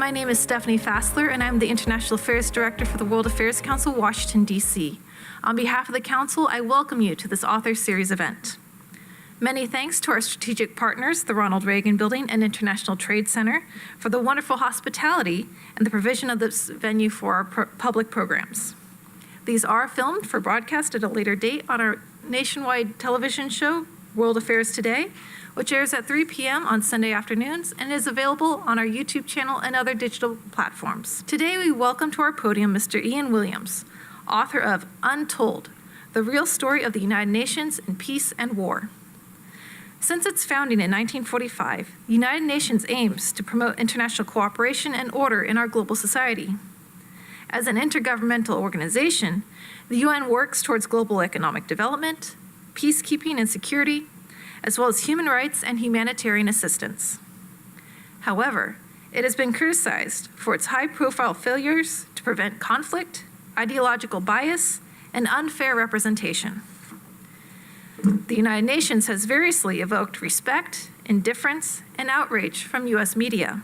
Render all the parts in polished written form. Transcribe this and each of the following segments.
My name is Stephanie Fassler, and I'm the International Affairs Director for the World Affairs Council, Washington, D.C. On behalf of the Council, I welcome you to this author series event. Many thanks to our strategic partners, the Ronald Reagan Building and International Trade Center, for the wonderful hospitality and the provision of this venue for our public programs. These are filmed for broadcast at a later date on our nationwide television show, World Affairs Today, which airs at 3 p.m. on Sunday afternoons and is available on our YouTube channel and other digital platforms. Today, we welcome to our podium Mr. Ian Williams, author of UNtold, The Real Story of the United Nations in Peace and War. Since its founding in 1945, the United Nations aims to promote international cooperation and order in our global society. As an intergovernmental organization, the UN works towards global economic development, peacekeeping and security, as well as human rights and humanitarian assistance. However, it has been criticized for its high-profile failures to prevent conflict, ideological bias, and unfair representation. The United Nations has variously evoked respect, indifference, and outrage from U.S. media.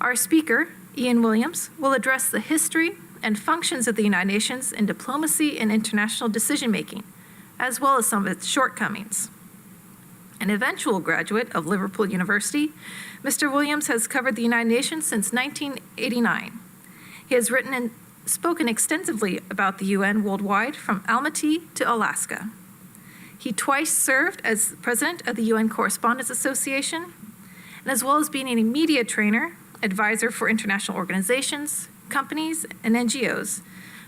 Our speaker, Ian Williams, will address the history and functions of the United Nations in diplomacy and international decision-making, as well as some of its shortcomings. An eventual graduate of Liverpool University, Mr. Williams has covered the United Nations since 1989. He has written and spoken extensively about the UN worldwide, from Almaty to Alaska. He twice served as president of the UN Correspondents Association, and as well as being a media trainer, advisor for international organizations, companies, and NGOs.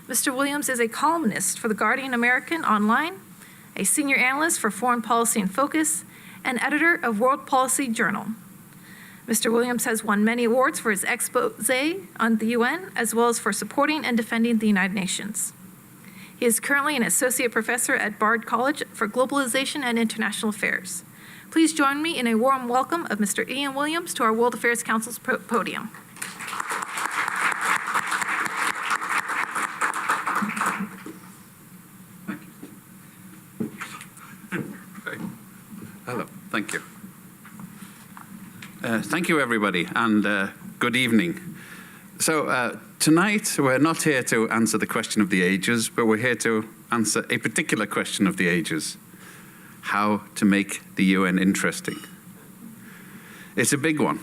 Mr. Williams is a columnist for The Guardian American Online, a senior analyst for Foreign Policy in Focus, and editor of World Policy Journal. Mr. Williams has won many awards for his expose on the UN, as well as for supporting and defending the United Nations. He is currently an associate professor at Bard College for Globalization and International Affairs. Please join me in a warm welcome of Mr. Ian Williams to our World Affairs Council's podium. Hello, thank you. Thank you, everybody, and good evening. So tonight, we're not here to answer the question of the ages, but we're here to answer a particular question of the ages: how to make the UN interesting. It's a big one.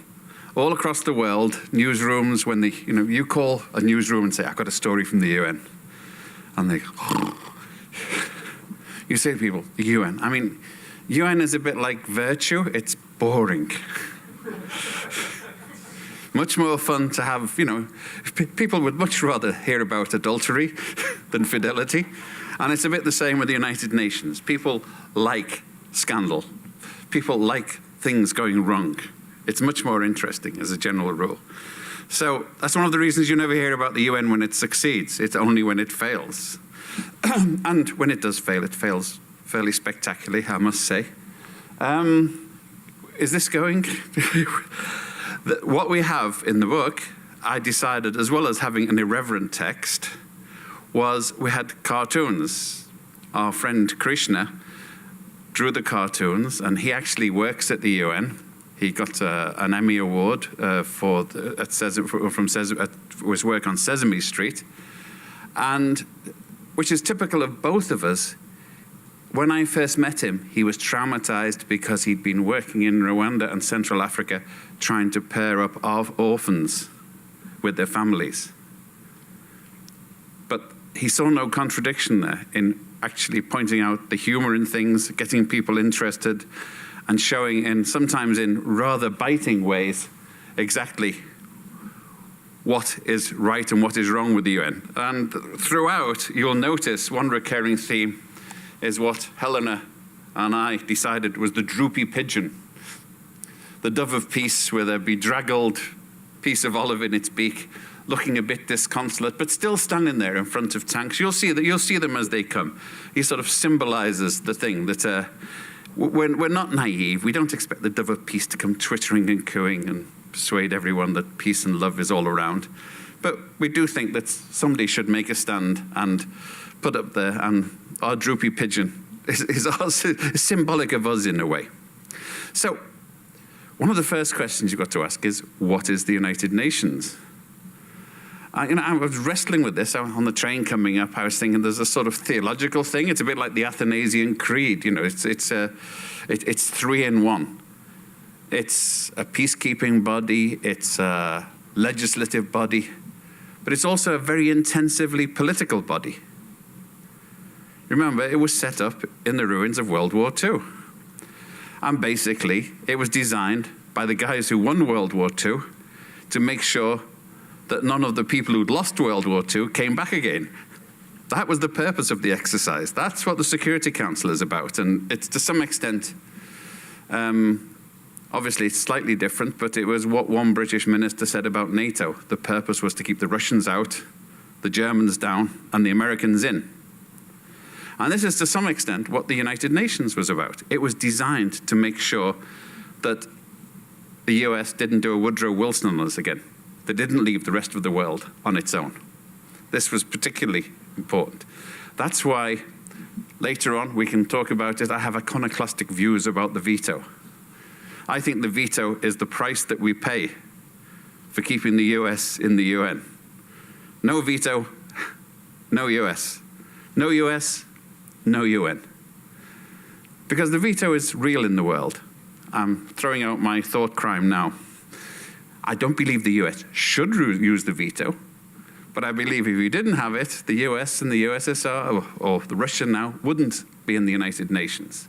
All across the world, newsrooms, when you call a newsroom and say, I've got a story from the UN, and they, you say to people, the UN. I mean, UN is a bit like virtue. It's boring. Much more fun to have, people would much rather hear about adultery than fidelity. And it's a bit the same with the United Nations. People like scandal. People like things going wrong. It's much more interesting as a general rule. So that's one of the reasons you never hear about the UN when it succeeds. It's only when it fails. And when it does fail, it fails fairly spectacularly, I must say. Is this going? What we have in the book, I decided, as well as having an irreverent text, was we had cartoons. Our friend Krishna drew the cartoons, and he actually works at the UN. He got an Emmy Award for his work on Sesame Street, and which is typical of both of us. When I first met him, he was traumatized because he'd been working in Rwanda and Central Africa trying to pair up orphans with their families. But he saw no contradiction there in actually pointing out the humor in things, getting people interested, and showing, sometimes in rather biting ways, exactly what is right and what is wrong with the UN. And throughout, you'll notice one recurring theme is what Helena and I decided was the droopy pigeon, the dove of peace with a bedraggled piece of olive in its beak, looking a bit disconsolate, but still standing there in front of tanks. You'll see them as they come. He sort of symbolizes the thing that we're not naive. We don't expect the dove of peace to come twittering and cooing and persuade everyone that peace and love is all around. But we do think that somebody should make a stand and put up there, and our droopy pigeon is symbolic of us in a way. So one of the first questions you've got to ask is, what is the United Nations? I was wrestling with this on the train coming up. I was thinking there's a sort of theological thing. It's a bit like the Athanasian Creed. It's three in one. It's a peacekeeping body. It's a legislative body. But it's also a very intensively political body. Remember, it was set up in the ruins of World War II. And basically, it was designed by the guys who won World War II to make sure that none of the people who'd lost World War II came back again. That was the purpose of the exercise. That's what the Security Council is about. And it's to some extent, obviously it's slightly different, but it was what one British minister said about NATO. The purpose was to keep the Russians out, the Germans down, and the Americans in. And this is to some extent what the United Nations was about. It was designed to make sure that the US didn't do a Woodrow Wilson on us again. They didn't leave the rest of the world on its own. This was particularly important. That's why later on we can talk about it. I have iconoclastic views about the veto. I think the veto is the price that we pay for keeping the US in the UN. No veto, no US. No US, no UN. Because the veto is real in the world. I'm throwing out my thought crime now. I don't believe the US should use the veto, but I believe if you didn't have it, the US and the USSR, or the Russia now, wouldn't be in the United Nations.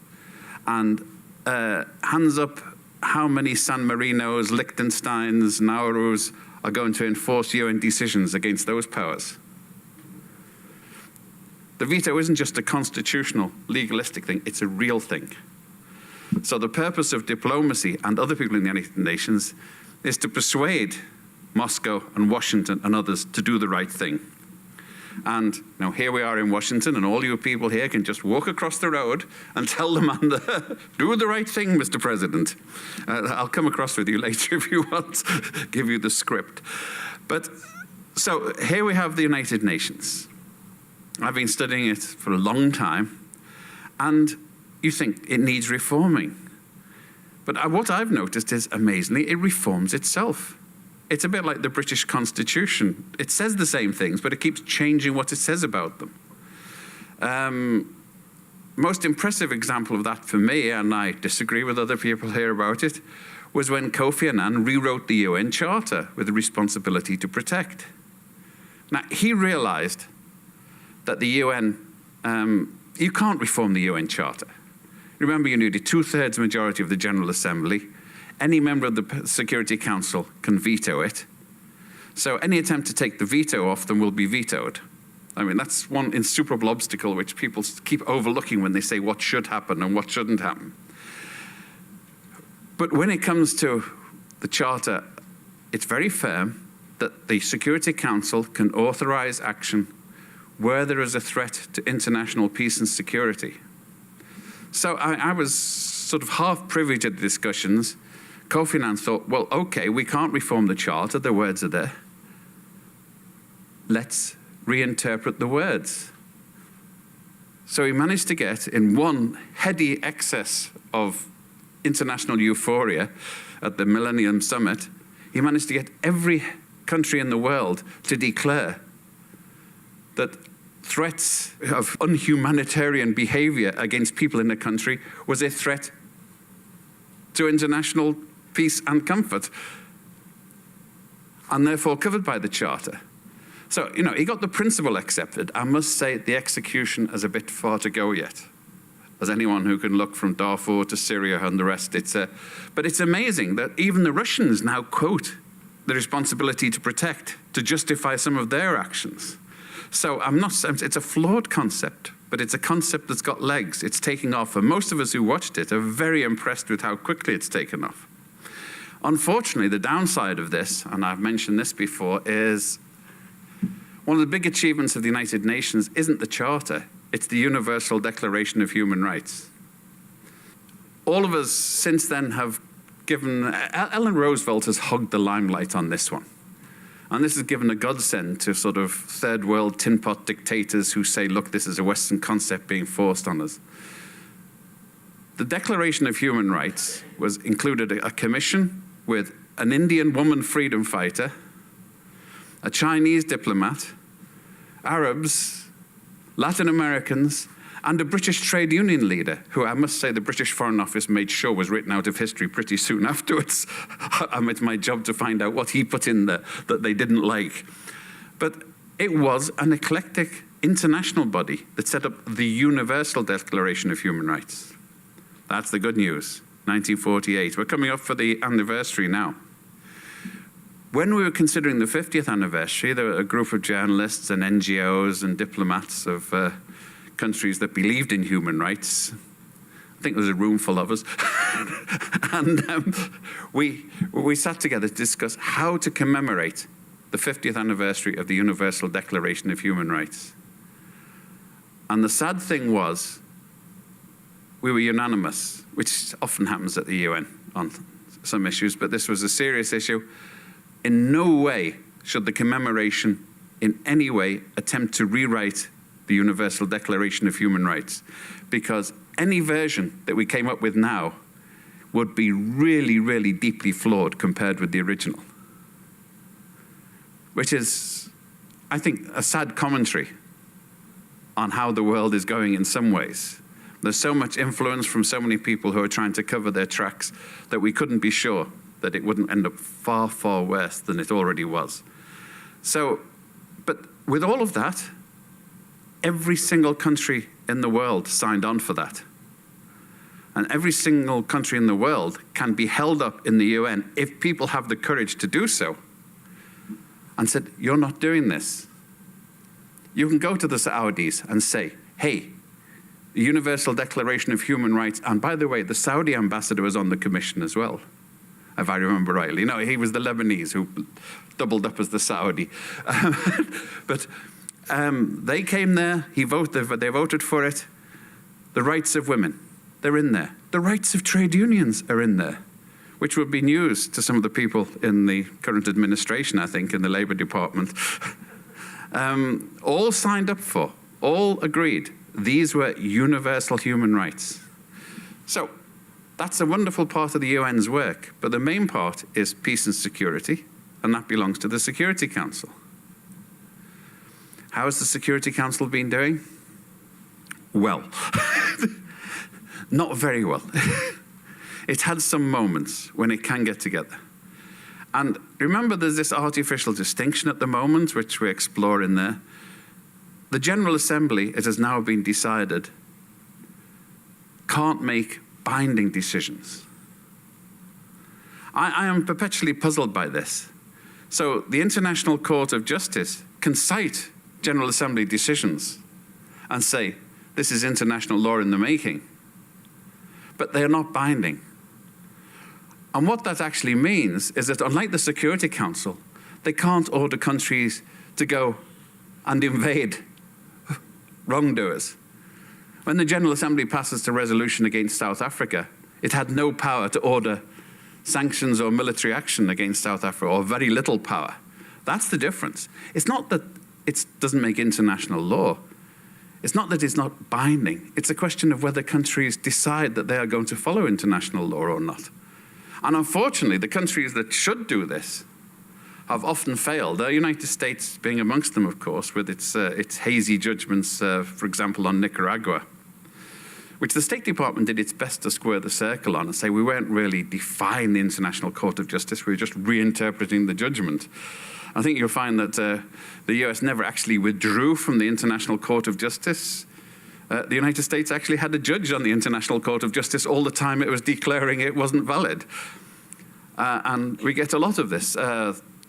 And hands up how many San Marinos, Liechtensteins, Naurus are going to enforce UN decisions against those powers. The veto isn't just a constitutional, legalistic thing, it's a real thing. So the purpose of diplomacy and other people in the United Nations is to persuade Moscow and Washington and others to do the right thing. And now here we are in Washington, and all you people here can just walk across the road and tell the man, do the right thing, Mr. President. I'll come across with you later if you want, give you the script. But so here we have the United Nations. I've been studying it for a long time, and you think it needs reforming. But what I've noticed is, amazingly, it reforms itself. It's a bit like the British Constitution. It says the same things, but it keeps changing what it says about them. Most impressive example of that for me, and I disagree with other people here about it, was when Kofi Annan rewrote the UN Charter with the responsibility to protect. Now, he realized that the UN, you can't reform the UN Charter. Remember, you need a 2/3 majority of the General Assembly. Any member of the Security Council can veto it. So any attempt to take the veto off them will be vetoed. I mean, that's one insuperable obstacle which people keep overlooking when they say what should happen and what shouldn't happen. But when it comes to the Charter, it's very firm that the Security Council can authorize action where there is a threat to international peace and security. So I was sort of half privy to the discussions. Kofi Annan thought, well, okay, we can't reform the Charter, the words are there. Let's reinterpret the words. So he managed to get, in one heady excess of international euphoria at the Millennium Summit, he managed to get every country in the world to declare that threats of unhumanitarian behavior against people in a country was a threat to international peace and comfort, and therefore covered by the Charter. So, he got the principle accepted. I must say the execution has a bit far to go yet. As anyone who can look from Darfur to Syria and the rest, but it's amazing that even the Russians now quote the responsibility to protect to justify some of their actions. So it's a flawed concept, but it's a concept that's got legs. It's taking off, and most of us who watched it are very impressed with how quickly it's taken off. Unfortunately, the downside of this, and I've mentioned this before, is one of the big achievements of the United Nations isn't the Charter, it's the Universal Declaration of Human Rights. All of us since then have given, Ellen Roosevelt has hugged the limelight on this one. And this has given a godsend to sort of third world tin pot dictators who say, look, this is a Western concept being forced on us. The Declaration of Human Rights included a commission with an Indian woman freedom fighter, a Chinese diplomat, Arabs, Latin Americans, and a British trade union leader, who I must say the British Foreign Office made sure was written out of history pretty soon afterwards. It's my job to find out what he put in there that they didn't like. But it was an eclectic international body that set up the Universal Declaration of Human Rights. That's the good news, 1948. We're coming up for the anniversary now. When we were considering the 50th anniversary, there were a group of journalists and NGOs and diplomats of countries that believed in human rights. I think there was a room full of us. And we sat together to discuss how to commemorate the 50th anniversary of the Universal Declaration of Human Rights. And the sad thing was, we were unanimous, which often happens at the UN on some issues, but this was a serious issue. In no way should the commemoration in any way attempt to rewrite the Universal Declaration of Human Rights, because any version that we came up with now would be really, really deeply flawed compared with the original. Which is, I think, a sad commentary on how the world is going in some ways. There's so much influence from so many people who are trying to cover their tracks that we couldn't be sure that it wouldn't end up far, far worse than it already was. So, but with all of that, every single country in the world signed on for that. And every single country in the world can be held up in the UN if people have the courage to do so and said, you're not doing this. You can go to the Saudis and say, hey, the Universal Declaration of Human Rights, and by the way, the Saudi ambassador was on the commission as well, if I remember rightly. No, he was the Lebanese who doubled up as the Saudi. But they came there, they voted for it. The rights of women, they're in there. The rights of trade unions are in there, which would be news to some of the people in the current administration, I think, in the Labour Department. All signed up for, all agreed. These were universal human rights. So that's a wonderful part of the UN's work, but the main part is peace and security, and that belongs to the Security Council. How has the Security Council been doing? Well, not very well. It had some moments when it can get together. And remember, there's this artificial distinction at the moment, which we explore in there. The General Assembly, it has now been decided, can't make binding decisions. I am perpetually puzzled by this. So the International Court of Justice can cite General Assembly decisions and say, this is international law in the making, but they are not binding. And what that actually means is that, unlike the Security Council, they can't order countries to go and invade wrongdoers. When the General Assembly passes a resolution against South Africa, it had no power to order sanctions or military action against South Africa, or very little power. That's the difference. It's not that it doesn't make international law. It's not that it's not binding. It's a question of whether countries decide that they are going to follow international law or not. And unfortunately, the countries that should do this have often failed. The United States being amongst them, of course, with its hazy judgments, for example, on Nicaragua, which the State Department did its best to square the circle on and say we weren't really defying the International Court of Justice, we were just reinterpreting the judgment. I think you'll find that the US never actually withdrew from the International Court of Justice. The United States actually had a judge on the International Court of Justice all the time it was declaring it wasn't valid. And we get a lot of this.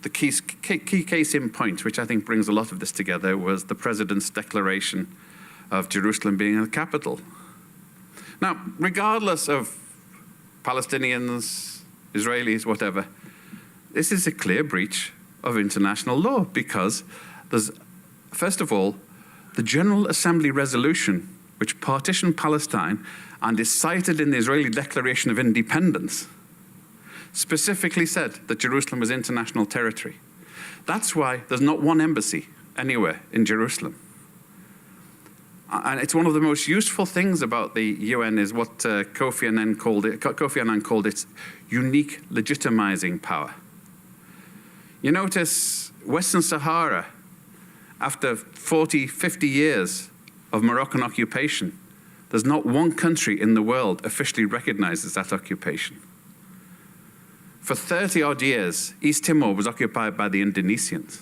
The key case in point, which I think brings a lot of this together, was the President's declaration of Jerusalem being the capital. Now, regardless of Palestinians, Israelis, whatever, this is a clear breach of international law, because there's, first of all, the General Assembly resolution, which partitioned Palestine and is cited in the Israeli Declaration of Independence, specifically said that Jerusalem was international territory. That's why there's not one embassy anywhere in Jerusalem. And it's one of the most useful things about the UN is what Kofi Annan called its unique legitimizing power. You notice Western Sahara, after 40, 50 years of Moroccan occupation, there's not one country in the world officially recognizes that occupation. For 30-odd years, East Timor was occupied by the Indonesians.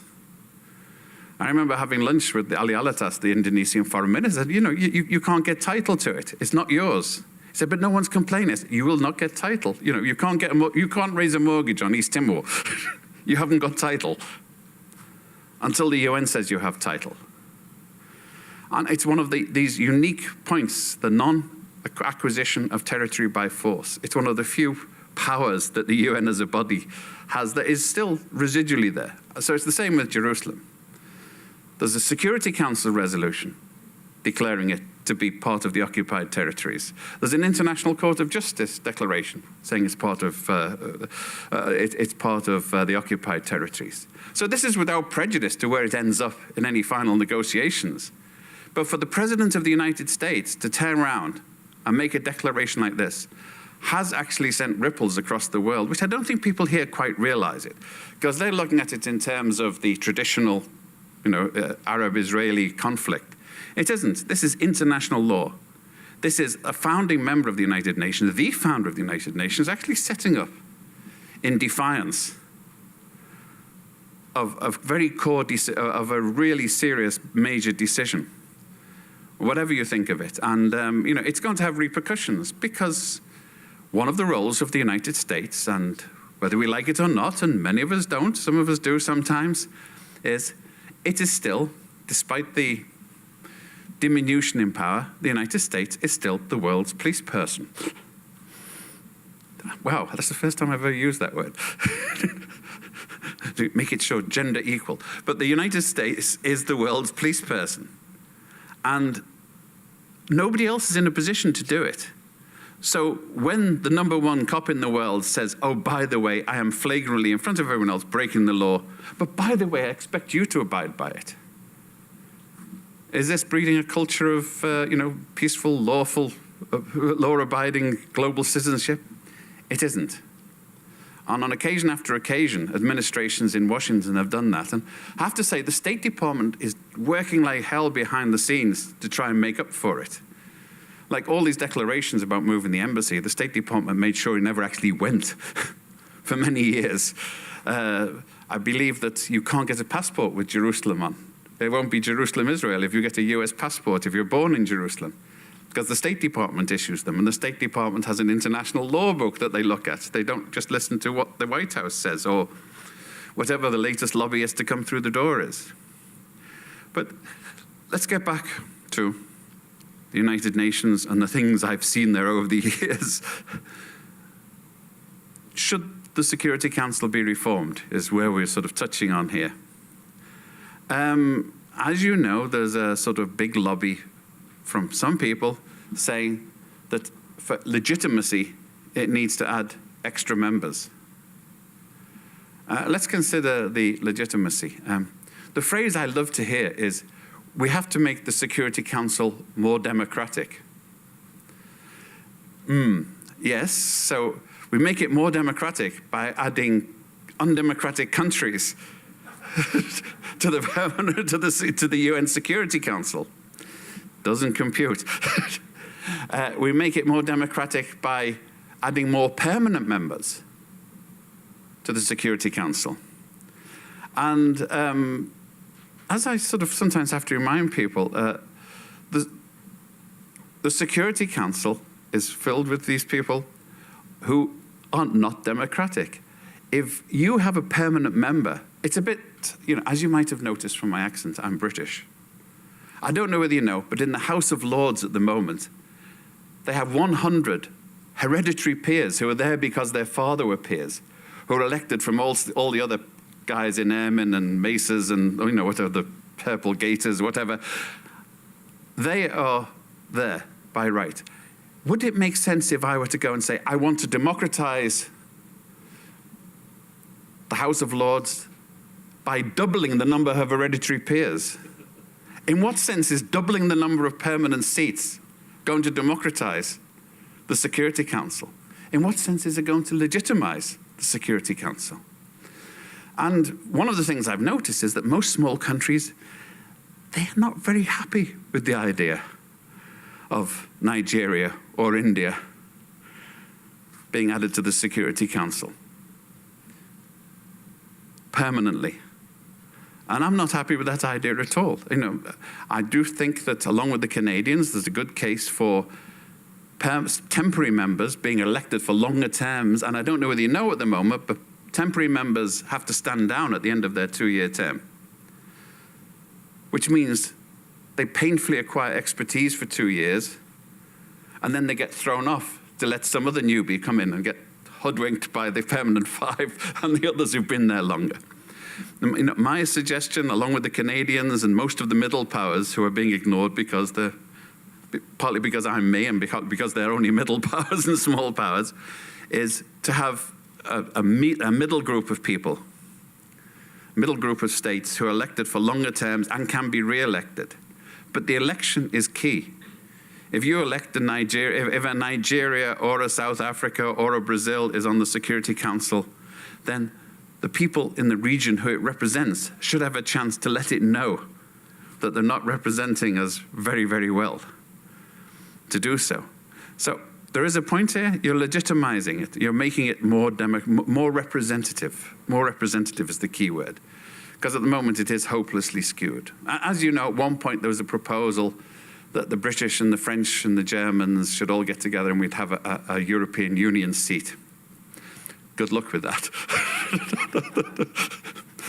I remember having lunch with Ali Alatas, the Indonesian foreign minister. Said, you can't get title to it. It's not yours. He said, but no one's complaining. Said, you will not get title. You can't raise a mortgage on East Timor. You haven't got title until the UN says you have title. And it's one of these unique points, the non-acquisition of territory by force. It's one of the few powers that the UN as a body has that is still residually there. So it's the same with Jerusalem. There's a Security Council resolution declaring it to be part of the occupied territories. There's an International Court of Justice declaration saying it's part of the occupied territories. So this is without prejudice to where it ends up in any final negotiations. But for the President of the United States to turn around and make a declaration like this has actually sent ripples across the world, which I don't think people here quite realize it, because they're looking at it in terms of the traditional Arab-Israeli conflict. It isn't. This is international law. This is a founding member of the United Nations, the founder of the United Nations, actually setting up in defiance of a very core, of a really serious major decision, whatever you think of it. And it's going to have repercussions, because one of the roles of the United States, and whether we like it or not, and many of us don't, some of us do sometimes, is it is still, despite the diminution in power, the United States is still the world's police person. Wow, that's the first time I've ever used that word. To make it show gender equal. But the United States is the world's police person. And nobody else is in a position to do it. So when the #1 cop in the world says, oh, by the way, I am flagrantly in front of everyone else breaking the law, but by the way, I expect you to abide by it. Is this breeding a culture of, peaceful, lawful, law-abiding global citizenship? It isn't. And on occasion after occasion, administrations in Washington have done that. And I have to say, the State Department is working like hell behind the scenes to try and make up for it. Like all these declarations about moving the embassy, the State Department made sure it never actually went for many years. I believe that you can't get a passport with Jerusalem on. It won't be Jerusalem, Israel, if you get a US passport, if you're born in Jerusalem, because the State Department issues them, and the State Department has an international law book that they look at. They don't just listen to what the White House says or whatever the latest lobbyist to come through the door is. But let's get back to the United Nations and the things I've seen there over the years. Should the Security Council be reformed is where we're sort of touching on here. As you know, there's a sort of big lobby from some people saying that for legitimacy, it needs to add extra members. Let's consider the legitimacy. The phrase I love to hear is, we have to make the Security Council more democratic. Yes, so we make it more democratic by adding undemocratic countries to the UN Security Council. Doesn't compute. We make it more democratic by adding more permanent members to the Security Council. And as I sort of sometimes have to remind people, the Security Council is filled with these people who are not democratic. If you have a permanent member, it's a bit, as you might have noticed from my accent, I'm British. I don't know whether you know, but in the House of Lords at the moment, they have 100 hereditary peers who are there because their father were peers, who are elected from all the other guys in airmen and maces and, whatever, the purple gaiters, whatever. They are there by right. Would it make sense if I were to go and say, I want to democratize the House of Lords by doubling the number of hereditary peers? In what sense is doubling the number of permanent seats going to democratize the Security Council? In what sense is it going to legitimize the Security Council? And one of the things I've noticed is that most small countries, they're not very happy with the idea of Nigeria or India being added to the Security Council permanently. And I'm not happy with that idea at all. You know, I do think that along with the Canadians, there's a good case for temporary members being elected for longer terms. And I don't know whether you know at the moment, but temporary members have to stand down at the end of their 2-year term, which means they painfully acquire expertise for 2 years, and then they get thrown off to let some other newbie come in and get hoodwinked by the permanent 5 and the others who've been there longer. You know, my suggestion, along with the Canadians and most of the middle powers who are being ignored because they're, partly because I'm me and because they're only middle powers and small powers, is to have a middle group of people, middle group of states who are elected for longer terms and can be re-elected. But the election is key. If you elect a Nigeria, if a Nigeria or a South Africa or a Brazil is on the Security Council, then the people in the region who it represents should have a chance to let it know that they're not representing us very, very well to do so. So there is a point here, you're legitimizing it. You're making it more representative. More representative is the key word. Because at the moment it is hopelessly skewed. As you know, at one point there was a proposal that the British and the French and the Germans should all get together and we'd have a European Union seat. Good luck with that.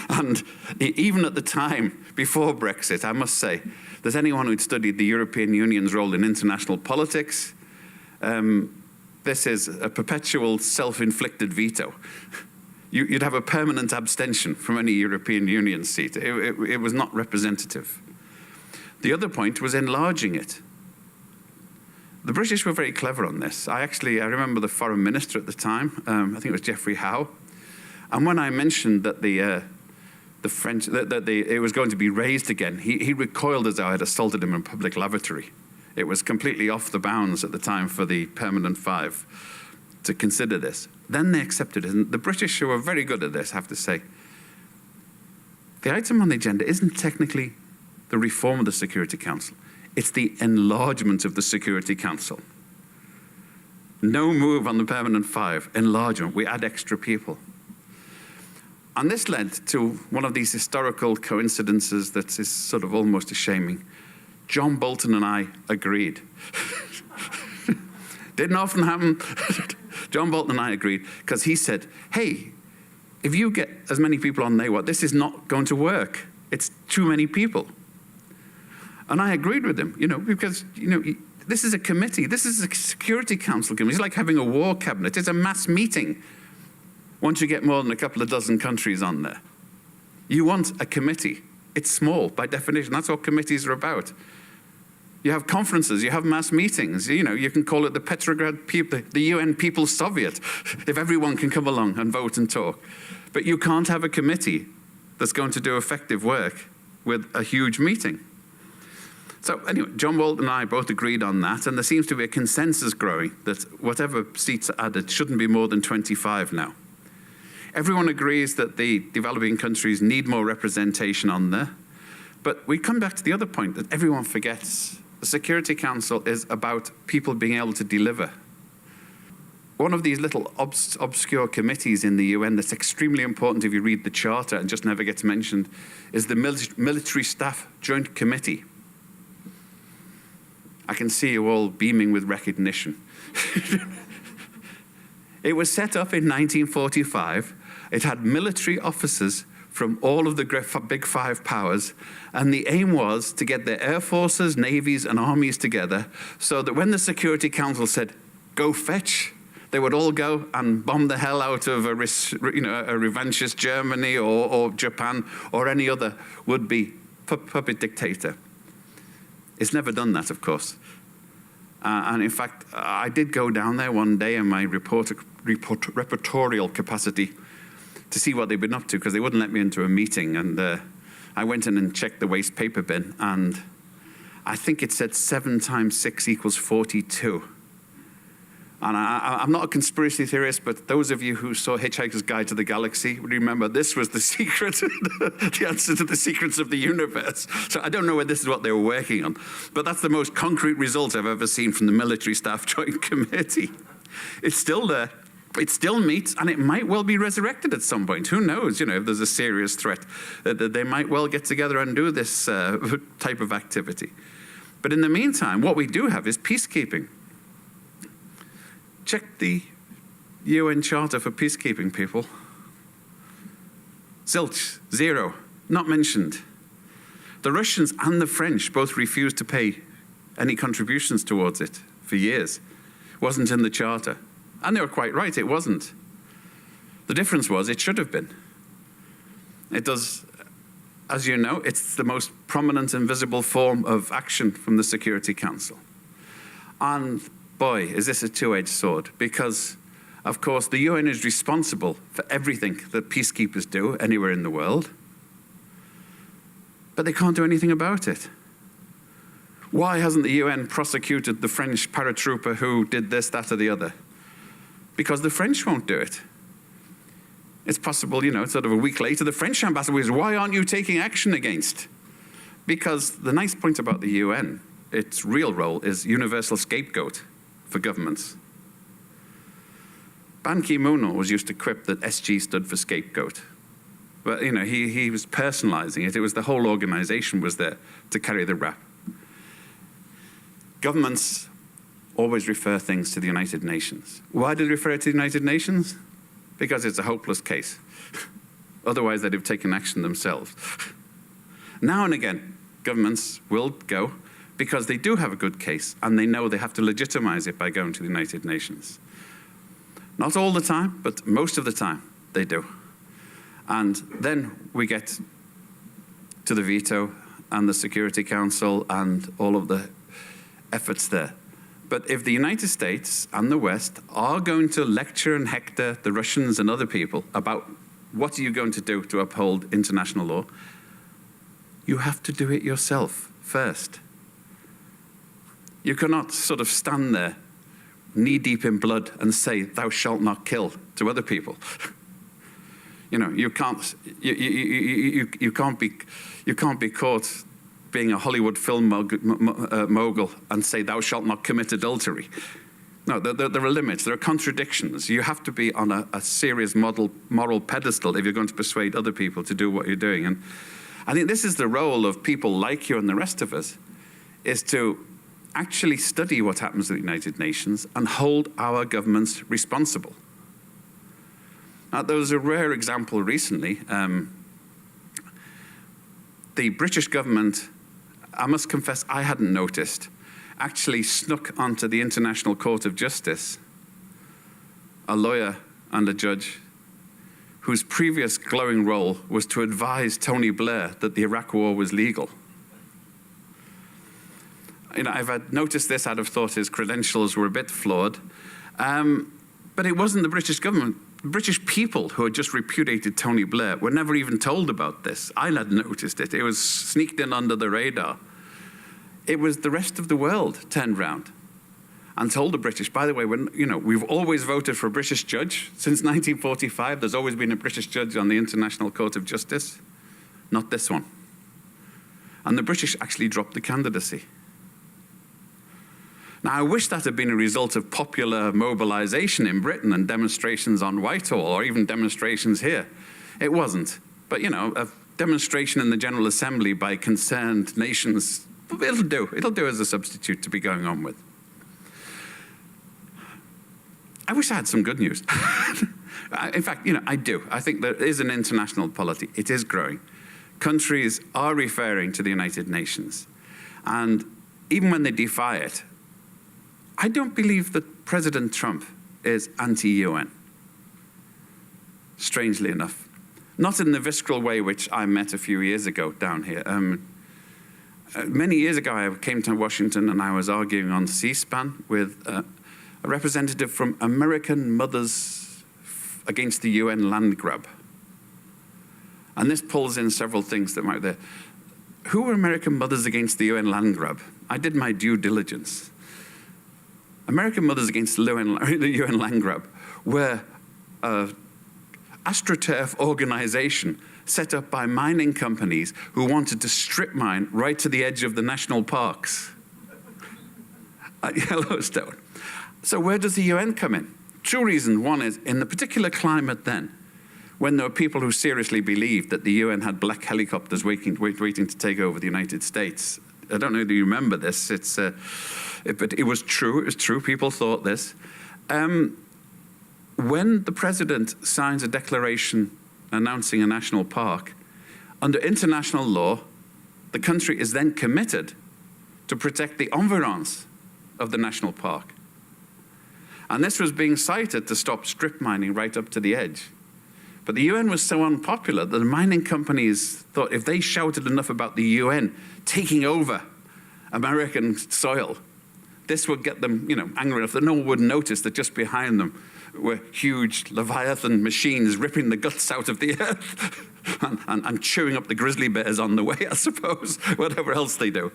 And even at the time, before Brexit, I must say, there's anyone who'd studied the European Union's role in international politics, this is a perpetual self-inflicted veto. You'd have a permanent abstention from any European Union seat. It was not representative. The other point was enlarging it. The British were very clever on this. I remember the foreign minister at the time, I think it was Geoffrey Howe, and when I mentioned that it was going to be raised again, he recoiled as though I had assaulted him in a public lavatory. It was completely off the bounds at the time for the permanent 5 to consider this. Then they accepted it, and the British, who were very good at this, I have to say, the item on the agenda isn't technically the reform of the Security Council. It's the enlargement of the Security Council. No move on the permanent 5, enlargement. We add extra people. And this led to one of these historical coincidences that is sort of almost shaming. John Bolton and I agreed. Didn't often happen. John Bolton and I agreed because he said, hey, if you get as many people on there, this is not going to work. It's too many people. And I agreed with him, because, this is a committee. This is a Security Council committee. It's like having a war cabinet. It's a mass meeting once you get more than a couple of dozen countries on there. You want a committee. It's small, by definition. That's what committees are about. You have conferences, you have mass meetings. You can call it the Petrograd people, the UN People's Soviet, if everyone can come along and vote and talk. But you can't have a committee that's going to do effective work with a huge meeting. So anyway, John Bolton and I both agreed on that, and there seems to be a consensus growing that whatever seats are added shouldn't be more than 25 now. Everyone agrees that the developing countries need more representation on there, but we come back to the other point that everyone forgets. The Security Council is about people being able to deliver. One of these little obscure committees in the UN that's extremely important if you read the Charter and just never gets mentioned is the Military Staff Joint Committee. I can see you all beaming with recognition. It was set up in 1945. It had military officers from all of the big 5 powers, and the aim was to get their air forces, navies, and armies together so that when the Security Council said, go fetch, they would all go and bomb the hell out of a revanchist Germany or Japan or any other would-be puppet dictator. It's never done that, of course. And in fact, I did go down there one day in my reportorial capacity to see what they'd been up to, because they wouldn't let me into a meeting. And I went in and checked the waste paper bin, and I think it said 7 times 6 equals 42. And I'm not a conspiracy theorist, but those of you who saw Hitchhiker's Guide to the Galaxy remember this was the secret, the answer to the secrets of the universe. So I don't know whether this is what they were working on, but that's the most concrete result I've ever seen from the Military Staff Joint Committee. It's still there. It still meets, and it might well be resurrected at some point. Who knows, if there's a serious threat, they might well get together and do this type of activity. But in the meantime, what we do have is peacekeeping. Check the UN Charter for Peacekeeping, people. Zilch, zero, not mentioned. The Russians and the French both refused to pay any contributions towards it for years. It wasn't in the Charter. And they were quite right, it wasn't. The difference was it should have been. It does, as you know, it's the most prominent and visible form of action from the Security Council. And boy, is this a two-edged sword, because, of course, the UN is responsible for everything that peacekeepers do anywhere in the world, but they can't do anything about it. Why hasn't the UN prosecuted the French paratrooper who did this, that, or the other? Because the French won't do it. It's possible, sort of a week later, the French ambassador says, why aren't you taking action against? Because the nice point about the UN, its real role is universal scapegoat for governments. Ban Ki-moon always used to quip that SG stood for scapegoat. But, he was personalizing it. It was the whole organization was there to carry the rap. Governments always refer things to the United Nations. Why do they refer it to the United Nations? Because it's a hopeless case. Otherwise, they'd have taken action themselves. Now and again, governments will go because they do have a good case, and they know they have to legitimize it by going to the United Nations. Not all the time, but most of the time, they do. And then we get to the veto and the Security Council and all of the efforts there. But if the United States and the West are going to lecture and hector the Russians and other people about what are you going to do to uphold international law, you have to do it yourself first. You cannot sort of stand there knee-deep in blood and say, thou shalt not kill to other people. You can't be caught being a Hollywood film mogul and say, thou shalt not commit adultery. No, there are limits, there are contradictions. You have to be on a serious moral pedestal if you're going to persuade other people to do what you're doing. And I think this is the role of people like you and the rest of us, is to actually study what happens at the United Nations and hold our governments responsible. Now, there was a rare example recently. The British government, I must confess I hadn't noticed, actually snuck onto the International Court of Justice a lawyer and a judge whose previous glowing role was to advise Tony Blair that the Iraq war was legal. If I'd noticed this, I'd have thought his credentials were a bit flawed. But it wasn't the British government. The British people who had just repudiated Tony Blair were never even told about this. I hadn't noticed it. It was sneaked in under the radar. It was the rest of the world turned round and told the British, by the way, we've always voted for a British judge. Since 1945, there's always been a British judge on the International Court of Justice. Not this one. And the British actually dropped the candidacy. Now, I wish that had been a result of popular mobilization in Britain and demonstrations on Whitehall or even demonstrations here. It wasn't. But, a demonstration in the General Assembly by concerned nations, it'll do. It'll do as a substitute to be going on with. I wish I had some good news. In fact, I do. I think there is an international polity. It is growing. Countries are referring to the United Nations. And even when they defy it, I don't believe that President Trump is anti-UN, strangely enough. Not in the visceral way which I met a few years ago down here. Many years ago, I came to Washington and I was arguing on C-SPAN with a representative from American Mothers Against the UN Land Grab. And this pulls in several things that might be there. Who were American Mothers Against the UN Land Grab? I did my due diligence. American Mothers Against the UN Land Grab were an AstroTurf organization set up by mining companies who wanted to strip mine right to the edge of the national parks at Yellowstone. So where does the UN come in? Two reasons. One is, in the particular climate then, when there were people who seriously believed that the UN had black helicopters waiting to take over the United States. I don't know if you remember this. But it was true. It was true. People thought this. When the president signs a declaration announcing a national park, under international law, the country is then committed to protect the environs of the national park. And this was being cited to stop strip mining right up to the edge. But the UN was so unpopular that the mining companies thought if they shouted enough about the UN taking over American soil, this would get them, angry enough that no one would notice that just behind them were huge Leviathan machines ripping the guts out of the earth and chewing up the grizzly bears on the way, I suppose, whatever else they do.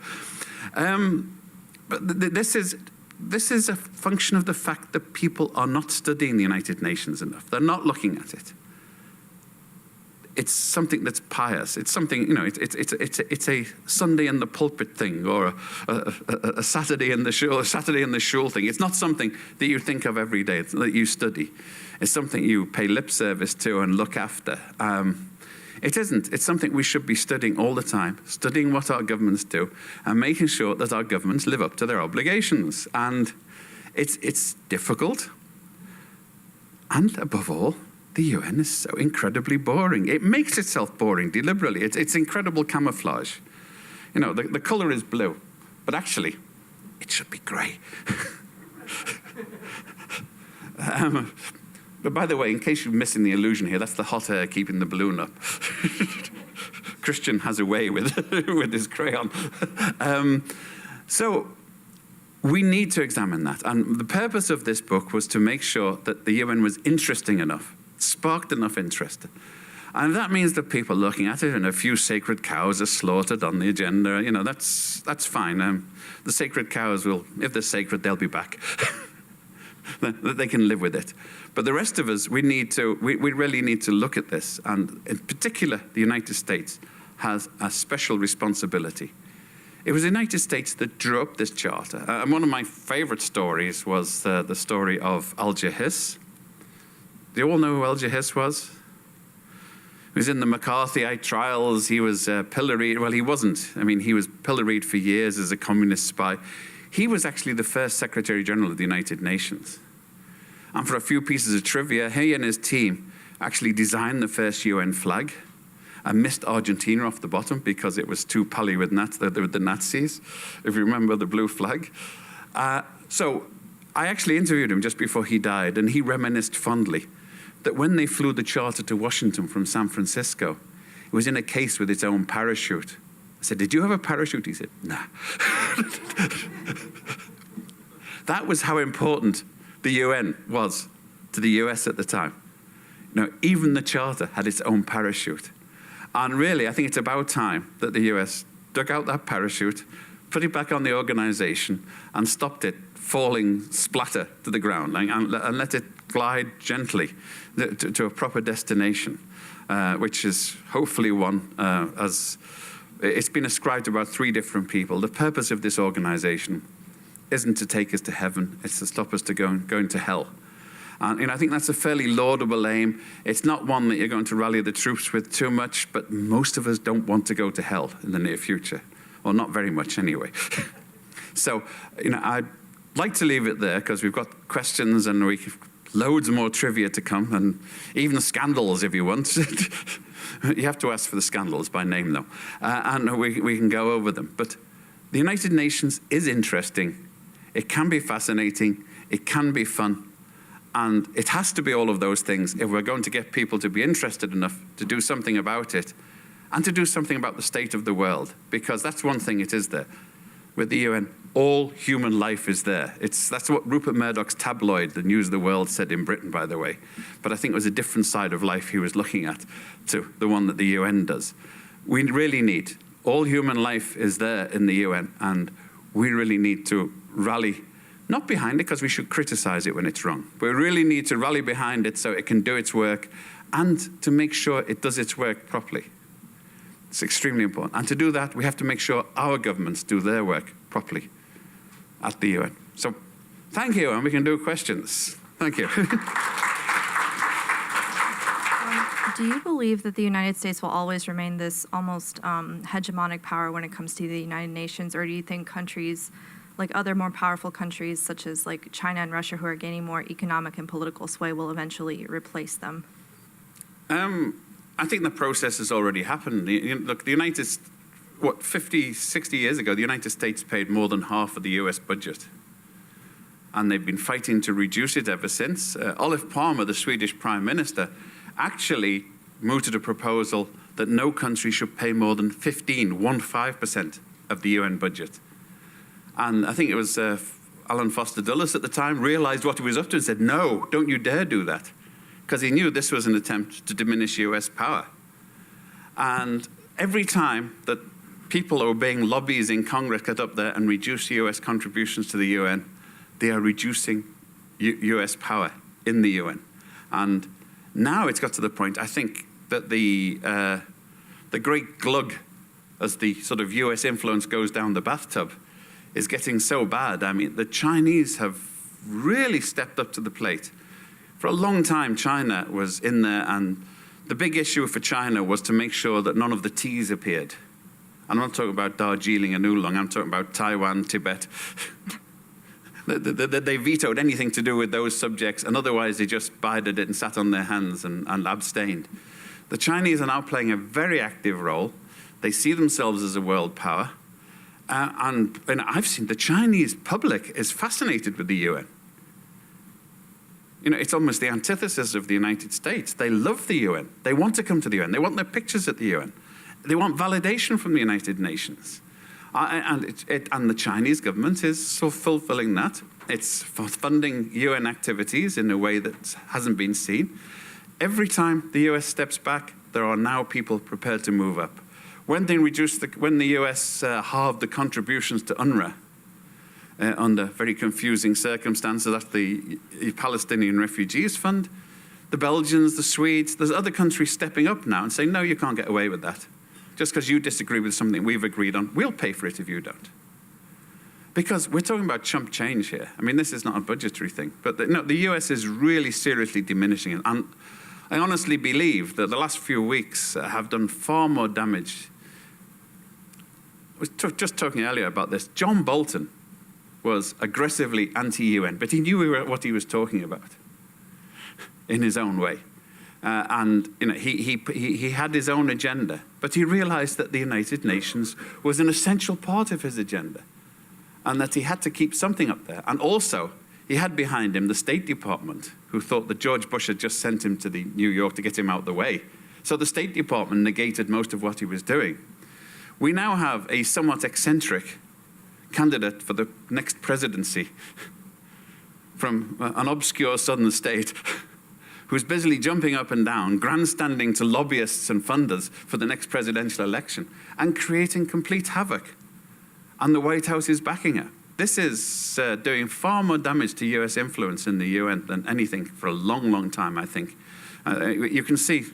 But this is a function of the fact that people are not studying the United Nations enough. They're not looking at it. It's something that's pious. It's something, it's a Sunday in the pulpit thing, or a Saturday in the shul thing. It's not something that you think of every day, that you study. It's something you pay lip service to and look after. It isn't. It's something we should be studying all the time, studying what our governments do and making sure that our governments live up to their obligations. And it's difficult. And above all, the UN is so incredibly boring. It makes itself boring deliberately. It's incredible camouflage. The color is blue, but actually, it should be grey. But by the way, in case you're missing the illusion here, that's the hot air keeping the balloon up. Christian has a way with his crayon. So we need to examine that. And the purpose of this book was to make sure that the UN was interesting enough, sparked enough interest. And that means that people looking at it and a few sacred cows are slaughtered on the agenda. That's fine. The sacred cows will, if they're sacred, they'll be back. They can live with it. But the rest of us, we really need to look at this. And in particular, the United States has a special responsibility. It was the United States that drew up this charter. And one of my favorite stories was the story of Hess. Do you all know who Hess was? He was in the McCarthyite trials. He was pilloried. Well, he wasn't. He was pilloried for years as a communist spy. He was actually the first Secretary General of the United Nations. And for a few pieces of trivia, he and his team actually designed the first UN flag and missed Argentina off the bottom because it was too pally with the Nazis, if you remember the blue flag. So I actually interviewed him just before he died, and he reminisced fondly that when they flew the charter to Washington from San Francisco, it was in a case with its own parachute. I said, "Did you have a parachute?" He said, "Nah." That was how important the UN was to the US at the time. Even the charter had its own parachute. And really, I think it's about time that the US dug out that parachute, put it back on the organization, and stopped it falling splatter to the ground, and let it glide gently to a proper destination, which is hopefully one, as it's been ascribed to about 3 different people. The purpose of this organization isn't to take us to heaven, it's to stop us going to hell. And I think that's a fairly laudable aim. It's not one that you're going to rally the troops with too much, but most of us don't want to go to hell in the near future. Well, not very much anyway. So, I'd like to leave it there because we've got questions and loads more trivia to come, and even scandals if you want. You have to ask for the scandals by name, though. And we can go over them. But the United Nations is interesting. It can be fascinating. It can be fun. And it has to be all of those things if we're going to get people to be interested enough to do something about it and to do something about the state of the world. Because that's one thing it is there. With the UN, all human life is there. That's what Rupert Murdoch's tabloid, the News of the World, said in Britain, by the way. But I think it was a different side of life he was looking at to the one that the UN does. We really need, all human life is there in the UN, and we really need to rally, not behind it because we should criticize it when it's wrong, but we really need to rally behind it so it can do its work and to make sure it does its work properly. It's extremely important. And to do that, we have to make sure our governments do their work properly at the UN. So thank you, and we can do questions. Thank you. Do you believe that the United States will always remain this almost hegemonic power when it comes to the United Nations, or do you think countries like other more powerful countries such as like China and Russia who are gaining more economic and political sway will eventually replace them? I think the process has already happened. Look, the United States, 50, 60 years ago, the United States paid more than half of the US budget. And they've been fighting to reduce it ever since. Olof Palme, the Swedish Prime Minister, actually mooted a proposal that no country should pay more than 15% of the UN budget. And I think it was Alan Foster Dulles at the time realized what he was up to and said, no, don't you dare do that. Because he knew this was an attempt to diminish US power. And every time that people obeying lobbies in Congress get up there and reduce US contributions to the UN, they are reducing US power in the UN. And now it's got to the point, I think, that the great glug, as the sort of US influence goes down the bathtub, is getting so bad. I mean, the Chinese have really stepped up to the plate. For a long time, China was in there, and the big issue for China was to make sure that none of the T's appeared. I'm not talking about Darjeeling and Oolong, I'm talking about Taiwan, Tibet. They vetoed anything to do with those subjects, and otherwise they just bided it and sat on their hands and abstained. The Chinese are now playing a very active role. They see themselves as a world power. And I've seen the Chinese public is fascinated with the UN. You know, it's almost the antithesis of the United States. They love the UN. They want to come to the UN. They want their pictures at the UN. They want validation from the United Nations. And the Chinese government is so fulfilling that. It's funding UN activities in a way that hasn't been seen. Every time the US steps back, there are now people prepared to move up. When the US halved the contributions to UNRWA, under very confusing circumstances, that's the Palestinian Refugees Fund, the Belgians, the Swedes, there's other countries stepping up now and saying, no, you can't get away with that. Just because you disagree with something we've agreed on, we'll pay for it if you don't. Because we're talking about chump change here. I mean, this is not a budgetary thing. But the US is really seriously diminishing it. And I honestly believe that the last few weeks have done far more damage. I was just talking earlier about this. John Bolton was aggressively anti-UN, but he knew what he was talking about in his own way. And you know, he had his own agenda, but he realized that the United Nations was an essential part of his agenda and that he had to keep something up there. And also, he had behind him the State Department, who thought that George Bush had just sent him to New York to get him out of the way. So the State Department negated most of what he was doing. We now have a somewhat eccentric candidate for the next presidency from an obscure southern state who's busily jumping up and down, grandstanding to lobbyists and funders for the next presidential election, and creating complete havoc. And the White House is backing her. This is doing far more damage to US influence in the UN than anything for a long, long time, I think. You can see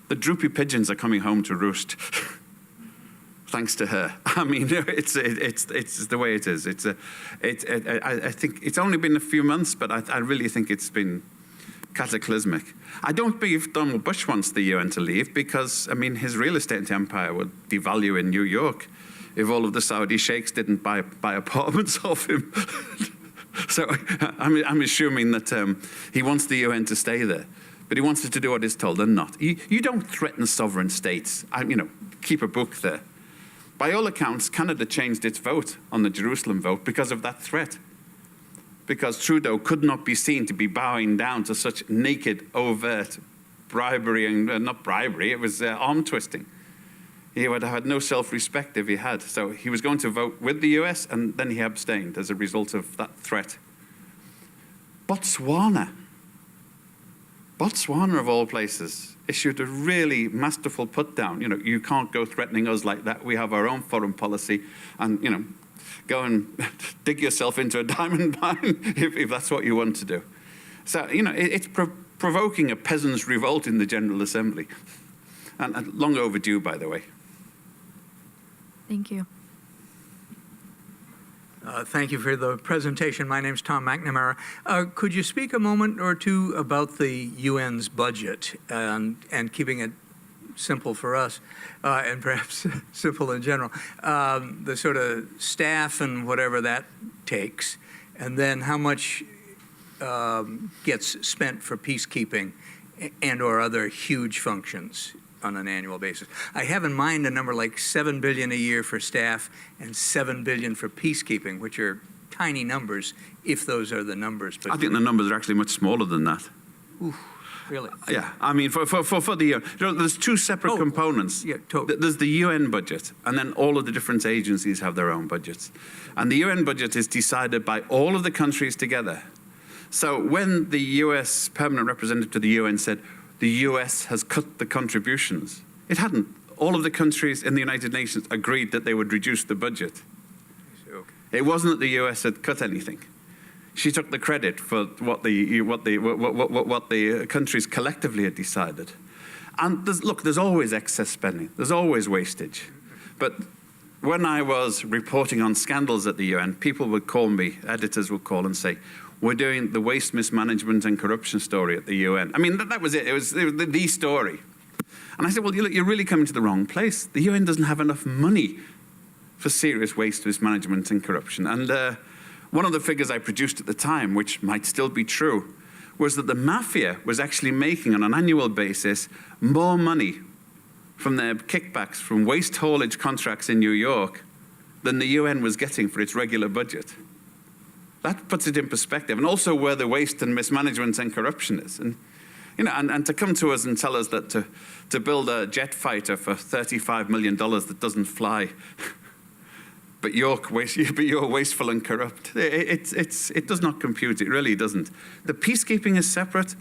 the droopy pigeons are coming home to roost. Thanks to her. I mean, it's the way it is. I think it's only been a few months, but I really think it's been cataclysmic. I don't believe Donald Bush wants the UN to leave because, I mean, his real estate empire would devalue in New York if all of the Saudi sheikhs didn't buy apartments off him. So I'm assuming that he wants the UN to stay there, but he wants it to do what it's told and not. You don't threaten sovereign states. Keep a book there. By all accounts, Canada changed its vote on the Jerusalem vote because of that threat. Because Trudeau could not be seen to be bowing down to such naked, overt bribery, and not bribery, it was arm twisting. He would have had no self-respect if he had. So he was going to vote with the US, and then he abstained as a result of that threat. Botswana of all places issued a really masterful put-down. You know, you can't go threatening us like that. We have our own foreign policy, and, you know, go and dig yourself into a diamond mine if that's what you want to do. So, you know, it's provoking a peasants' revolt in the General Assembly. And long overdue, by the way. Thank you. Thank you for the presentation. My name's Tom McNamara. Could you speak a moment or two about the UN's budget and keeping it simple for us and perhaps simple in general, the sort of staff and whatever that takes, and then how much gets spent for peacekeeping and or other huge functions on an annual basis? I have in mind a number like $7 billion a year for staff and $7 billion for peacekeeping, which are tiny numbers if those are the numbers. But I think the numbers are actually much smaller than that. Oof, really? Yeah, I mean, for the you know, there's two separate components. Yeah, totally. There's the UN budget, and then all of the different agencies have their own budgets. And the UN budget is decided by all of the countries together. So when the US permanent representative to the UN said, the US has cut the contributions, it hadn't. All of the countries in the United Nations agreed that they would reduce the budget. Okay. It wasn't that the US had cut anything. She took the credit for what the countries collectively had decided. And there's always excess spending. There's always wastage. But when I was reporting on scandals at the UN, people would call me, editors would call and say, we're doing the waste mismanagement and corruption story at the UN. I mean, that was it. It was the story. And I said, well, you're really coming to the wrong place. The UN doesn't have enough money for serious waste mismanagement and corruption. And one of the figures I produced at the time, which might still be true, was that the mafia was actually making on an annual basis more money from their kickbacks from waste haulage contracts in New York than the UN was getting for its regular budget. That puts it in perspective, and also where the waste and mismanagement and corruption is. And, you know, and to come to us and tell us that to build a jet fighter for $35 million that doesn't fly, but you're wasteful and corrupt, it does not compute. It really doesn't. The peacekeeping is separate.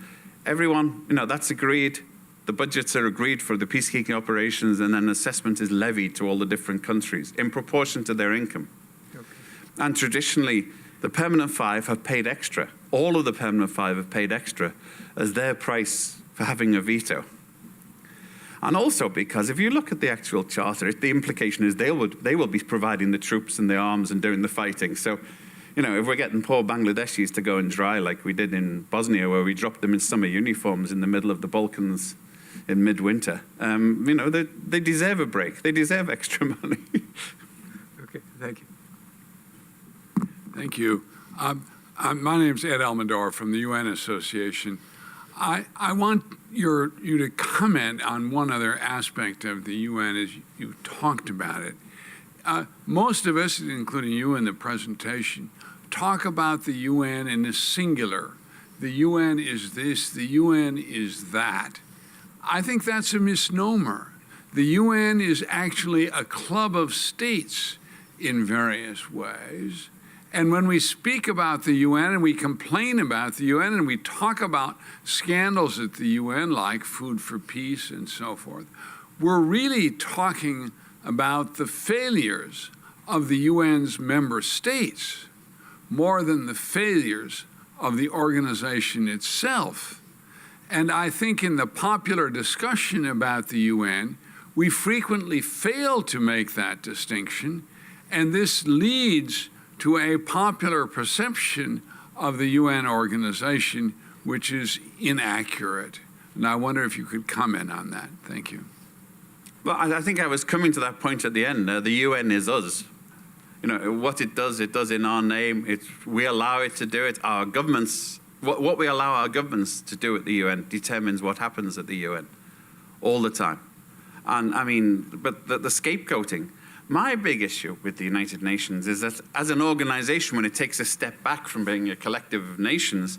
Everyone, you know, that's agreed. The budgets are agreed for the peacekeeping operations, and then assessment is levied to all the different countries in proportion to their income. Okay. And traditionally, the permanent five have paid extra. All of the permanent five have paid extra as their price for having a veto. And also because if you look at the actual charter, the implication is they will be providing the troops and the arms and doing the fighting. So, you know, if we're getting poor Bangladeshis to go and dry like we did in Bosnia, where we dropped them in summer uniforms in the middle of the Balkans in midwinter, you know, they deserve a break. They deserve extra money. Okay, thank you. Thank you. My name's Ed Almodóvar from the UN Association. I want you to comment on one other aspect of the UN as you talked about it. Most of us, including you in the presentation, talk about the UN in the singular. The UN is this, the UN is that. I think that's a misnomer. The UN is actually a club of states in various ways. And when we speak about the UN and we complain about the UN and we talk about scandals at the UN like Food for Peace and so forth, we're really talking about the failures of the UN's member states more than the failures of the organization itself. And I think in the popular discussion about the UN, we frequently fail to make that distinction, and this leads to a popular perception of the UN organization, which is inaccurate. And I wonder if you could comment on that. Thank you. Well, I think I was coming to that point at the end. The UN is us. You know, what it does in our name. We allow it to do it. Our governments, what we allow our governments to do at the UN determines what happens at the UN all the time. And I mean, but the scapegoating, my big issue with the United Nations is that as an organization, when it takes a step back from being a collective of nations,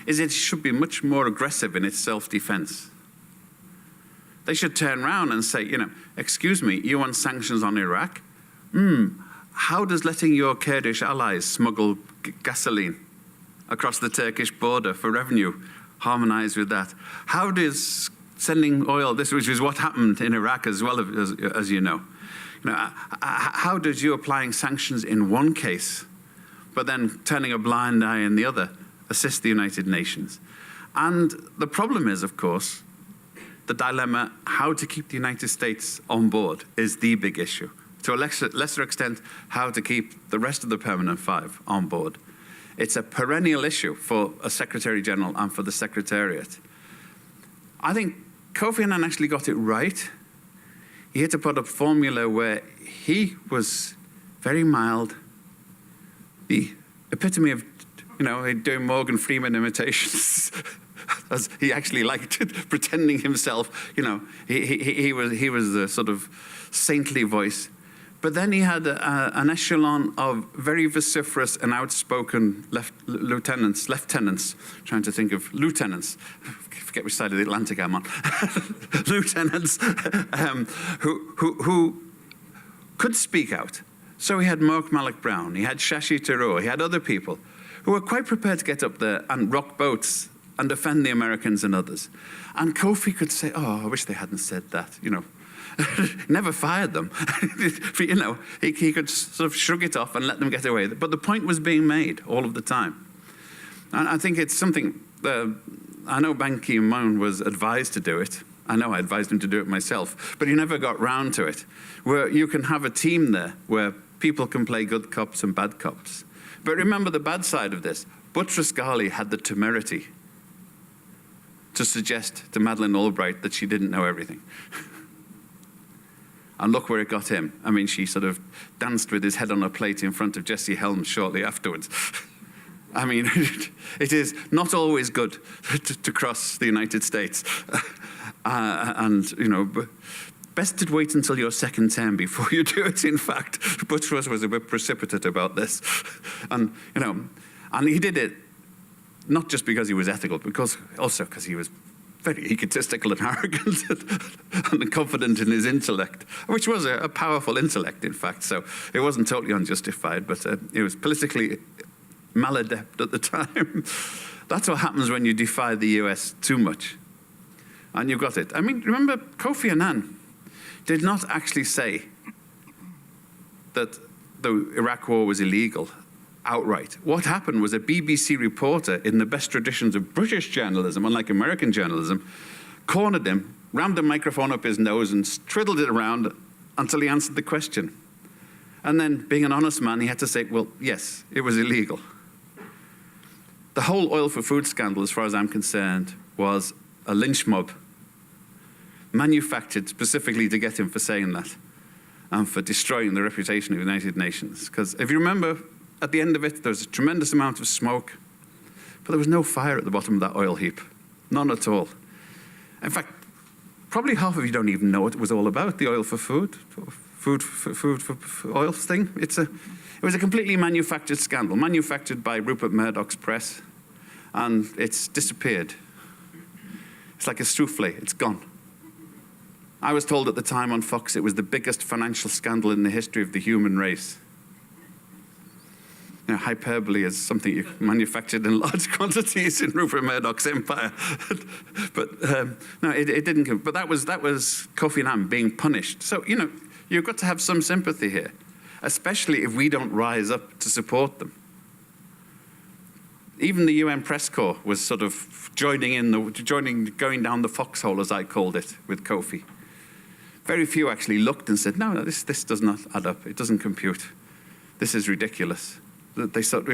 is it should be much more aggressive in its self-defense. They should turn around and say, excuse me, you want sanctions on Iraq? How does letting your Kurdish allies smuggle gasoline across the Turkish border for revenue harmonize with that? How does sending oil, which is what happened in Iraq as well, as you know, how does you applying sanctions in one case, but then turning a blind eye in the other, assist the United Nations? And the problem is, of course, the dilemma, how to keep the United States on board is the big issue. To a lesser extent, how to keep the rest of the Permanent Five on board. It's a perennial issue for a Secretary General and for the Secretariat. I think Kofi Annan actually got it right. He had to put a formula where he was very mild, the epitome of, doing Morgan Freeman imitations, as he actually liked it, pretending himself, he was the sort of saintly voice. But then he had an echelon of very vociferous and outspoken lieutenants, trying to think of lieutenants, forget which side of the Atlantic I'm on, lieutenants who could speak out. So he had Mark Malloch Brown, he had Shashi Tharoor, he had other people who were quite prepared to get up there and rock boats and defend the Americans and others. And Kofi could say, I wish they hadn't said that, Never fired them. He could sort of shrug it off and let them get away. But the point was being made all of the time. And I think it's something, I know Ban Ki-moon was advised to do it. I know I advised him to do it myself, but he never got round to it. Where you can have a team there where people can play good cops and bad cops. But remember the bad side of this. Buttress Ghali had the temerity to suggest to Madeleine Albright that she didn't know everything. And look where it got him. I mean, she sort of danced with his head on a plate in front of Jesse Helms shortly afterwards. I mean, it is not always good to cross the United States. Best to wait until your second term before you do it, in fact. Buttress was a bit precipitate about this. And he did it not just because he was ethical, also because he was very egotistical and arrogant and confident in his intellect, which was a powerful intellect, in fact. So it wasn't totally unjustified, but it was politically maladept at the time. That's what happens when you defy the US too much. And you've got it. I mean, remember, Kofi Annan did not actually say that the Iraq war was illegal outright. What happened was a BBC reporter, in the best traditions of British journalism, unlike American journalism, cornered him, rammed a microphone up his nose and twiddled it around until he answered the question. And then, being an honest man, he had to say, well, yes, it was illegal. The whole oil for food scandal, as far as I'm concerned, was a lynch mob manufactured specifically to get him for saying that and for destroying the reputation of the United Nations. Because if you remember, at the end of it, there was a tremendous amount of smoke, but there was no fire at the bottom of that oil heap. None at all. In fact, probably half of you don't even know what it was all about, the oil for food for oil thing. It was a completely manufactured scandal, manufactured by Rupert Murdoch's press, and it's disappeared. It's like a souffle, it's gone. I was told at the time on Fox it was the biggest financial scandal in the history of the human race. Hyperbole is something you manufactured in large quantities in Rupert Murdoch's empire. But no, it didn't. But that was Kofi Annan being punished. So, you've got to have some sympathy here, especially if we don't rise up to support them. Even the UN press corps was sort of going down the foxhole, as I called it, with Kofi. Very few actually looked and said, no, this does not add up. It doesn't compute. This is ridiculous. They thought,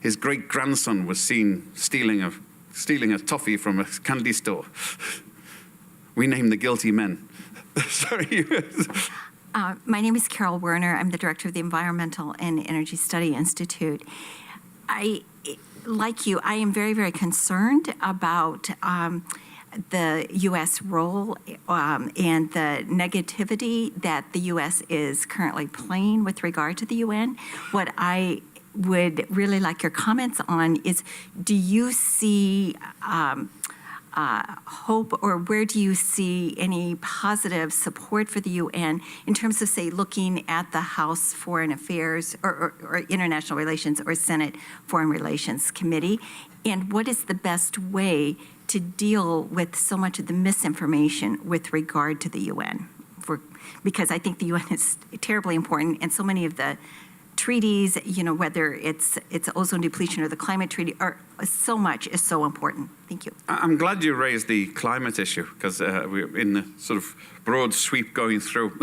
his great-grandson was seen stealing a toffee from a candy store. We name the guilty men. Sorry. My name is Carol Werner. I'm the director of the Environmental and Energy Study Institute. Like you, I am very, very concerned about the U.S. role and the negativity that the U.S. is currently playing with regard to the UN. What I would really like your comments on is, do you see hope, or where do you see any positive support for the UN in terms of, say, looking at the House Foreign Affairs or International Relations or Senate Foreign Relations Committee? And what is the best way to deal with so much of the misinformation with regard to the UN? Because I think the UN is terribly important, and so many of the treaties, whether it's ozone depletion or the climate treaty, so much is so important. Thank you. I'm glad you raised the climate issue, because we're in the sort of broad sweep going through.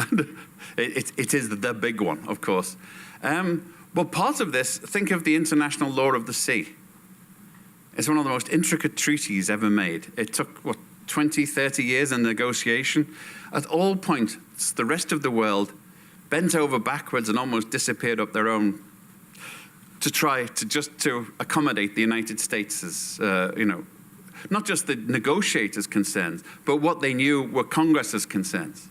it is the big one, of course. Well, part of this, think of the International Law of the Sea. It's one of the most intricate treaties ever made. It took, 20, 30 years in negotiation. At all points, the rest of the world bent over backwards and almost disappeared up their own to try to accommodate the United States' not just the negotiators' concerns, but what they knew were Congress's concerns.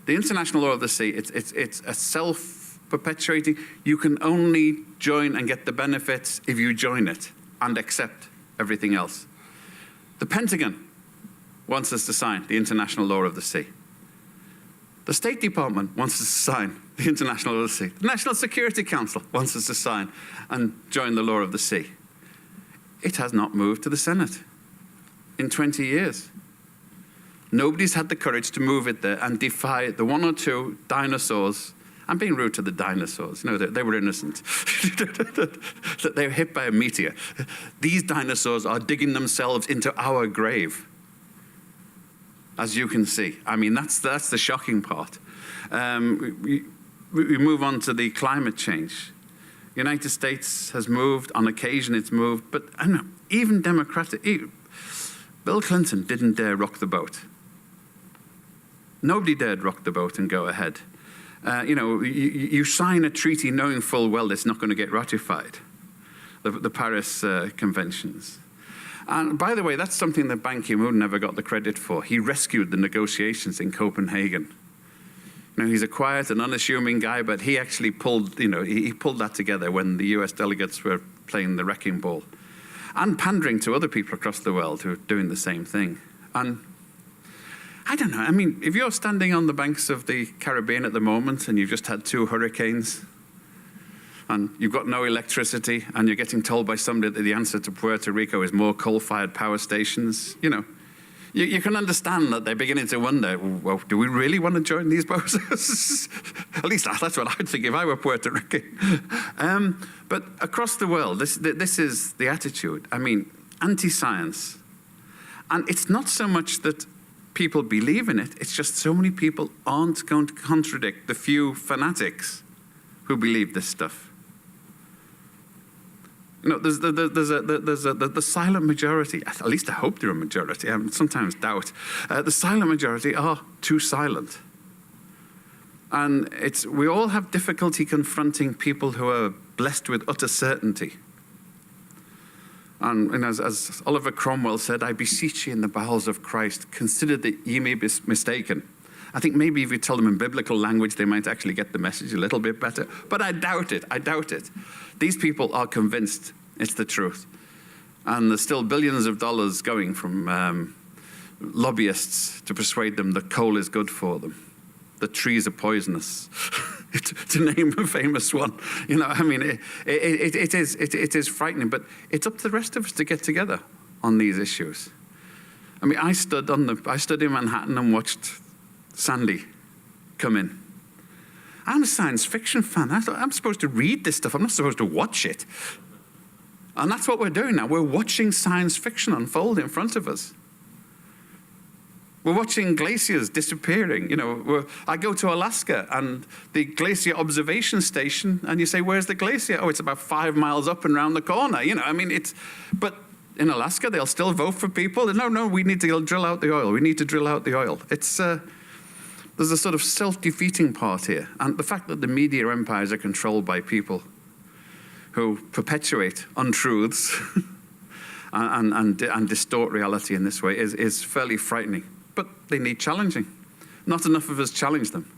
The International Law of the Sea, it's a self-perpetuating. You can only join and get the benefits if you join it and accept everything else. The Pentagon wants us to sign the International Law of the Sea. The State Department wants us to sign the International Law of the Sea. The National Security Council wants us to sign and join the Law of the Sea. It has not moved to the Senate in 20 years. Nobody's had the courage to move it there and defy the one or two dinosaurs. I'm being rude to the dinosaurs. They were innocent. They were hit by a meteor. These dinosaurs are digging themselves into our grave, as you can see. I mean, that's the shocking part. We move on to the climate change. The United States has moved, on occasion it's moved, but I don't know, even Bill Clinton didn't dare rock the boat. Nobody dared rock the boat and go ahead. You sign a treaty knowing full well it's not going to get ratified, the Paris conventions. And by the way, that's something that Ban Ki-moon never got the credit for. He rescued the negotiations in Copenhagen. He's a quiet and unassuming guy, but he actually pulled, he pulled that together when the US delegates were playing the wrecking ball and pandering to other people across the world who are doing the same thing. And I don't know, I mean, if you're standing on the banks of the Caribbean at the moment and you've just had 2 hurricanes, and you've got no electricity, and you're getting told by somebody that the answer to Puerto Rico is more coal-fired power stations, you can understand that they're beginning to wonder, well, do we really want to join these boats? At least that's what I'd think if I were Puerto Rican. But across the world, this is the attitude. I mean, anti-science. And it's not so much that people believe in it, it's just so many people aren't going to contradict the few fanatics who believe this stuff. There's the silent majority. At least I hope they're a majority. I sometimes doubt. The silent majority are too silent. And we all have difficulty confronting people who are blessed with utter certainty. And as Oliver Cromwell said, I beseech you in the bowels of Christ, consider that ye may be mistaken. I think maybe if you tell them in biblical language, they might actually get the message a little bit better. But I doubt it. I doubt it. These people are convinced it's the truth. And there's still billions of dollars going from lobbyists to persuade them that coal is good for them, that trees are poisonous, to name a famous one. I mean, it is frightening. But it's up to the rest of us to get together on these issues. I mean, I stood in Manhattan and watched Sandy come in. I'm a science fiction fan. I'm supposed to read this stuff. I'm not supposed to watch it. And that's what we're doing now. We're watching science fiction unfold in front of us. We're watching glaciers disappearing. I go to Alaska and the glacier observation station, and you say, where's the glacier? Oh, it's about 5 miles up and around the corner. But in Alaska, they'll still vote for people. No, we need to drill out the oil. We need to drill out the oil. There's a sort of self-defeating part here. And the fact that the media empires are controlled by people who perpetuate untruths and distort reality in this way is fairly frightening. But they need challenging. Not enough of us challenge them.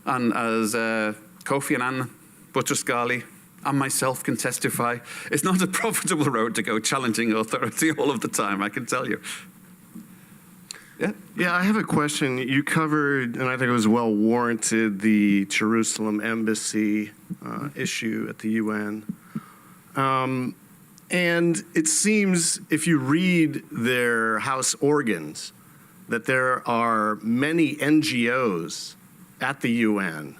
And as Kofi Annan, Boutros-Ghali, and myself can testify, it's not a profitable road to go challenging authority all of the time, I can tell you. Yeah. Yeah, I have a question. You covered, and I think it was well warranted, the Jerusalem embassy issue at the UN. And it seems, if you read their House organs, that there are many NGOs at the UN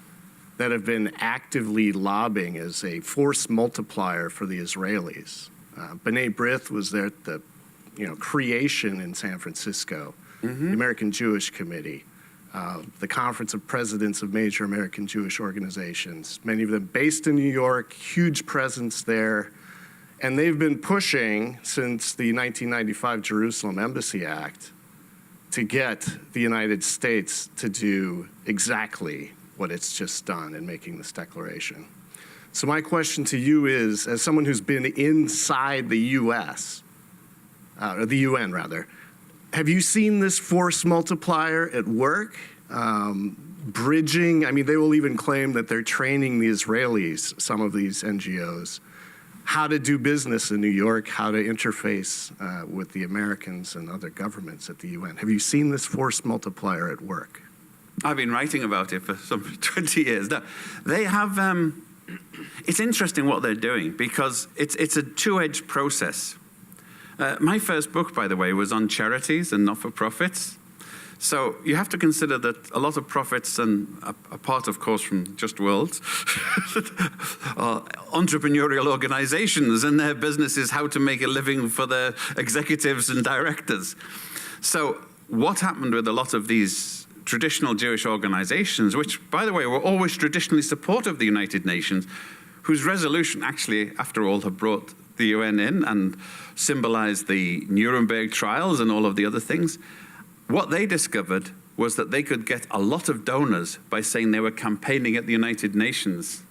that have been actively lobbying as a force multiplier for the Israelis. B'nai B'rith was there at the creation in San Francisco, the American Jewish Committee, the Conference of Presidents of Major American Jewish Organizations, many of them based in New York, huge presence there. And they've been pushing since the 1995 Jerusalem Embassy Act to get the United States to do exactly what it's just done in making this declaration. So my question to you is, as someone who's been inside the U.S., or the UN rather, have you seen this force multiplier at work? Bridging, I mean, they will even claim that they're training the Israelis, some of these NGOs, how to do business in New York, how to interface with the Americans and other governments at the UN. Have you seen this force multiplier at work? I've been writing about it for some 20 years. Now, they have, it's interesting what they're doing because it's a two-edged process. My first book, by the way, was on charities and not-for-profits. So you have to consider that a lot of profits, and apart, of course, from Just Worlds, are entrepreneurial organizations, and their business is how to make a living for their executives and directors. So what happened with a lot of these traditional Jewish organizations, which, by the way, were always traditionally supportive of the United Nations, whose resolution actually, after all, have brought the UN in and symbolized the Nuremberg trials and all of the other things, what they discovered was that they could get a lot of donors by saying they were campaigning at the United Nations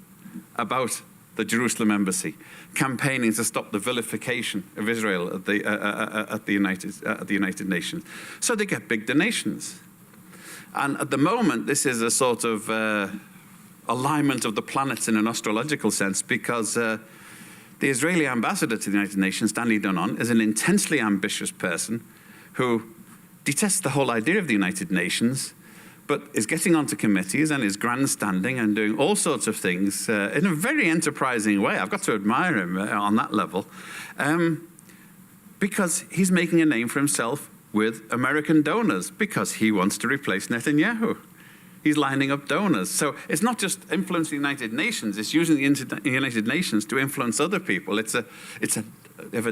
about the Jerusalem embassy, campaigning to stop the vilification of Israel at the United Nations. So they get big donations. And at the moment, this is a sort of alignment of the planets in an astrological sense, because the Israeli ambassador to the United Nations, Stanley Donon, is an intensely ambitious person who detests the whole idea of the United Nations, but is getting onto committees and is grandstanding and doing all sorts of things in a very enterprising way. I've got to admire him on that level, because he's making a name for himself with American donors, because he wants to replace Netanyahu. He's lining up donors. So it's not just influencing the United Nations, it's using the United Nations to influence other people. It's a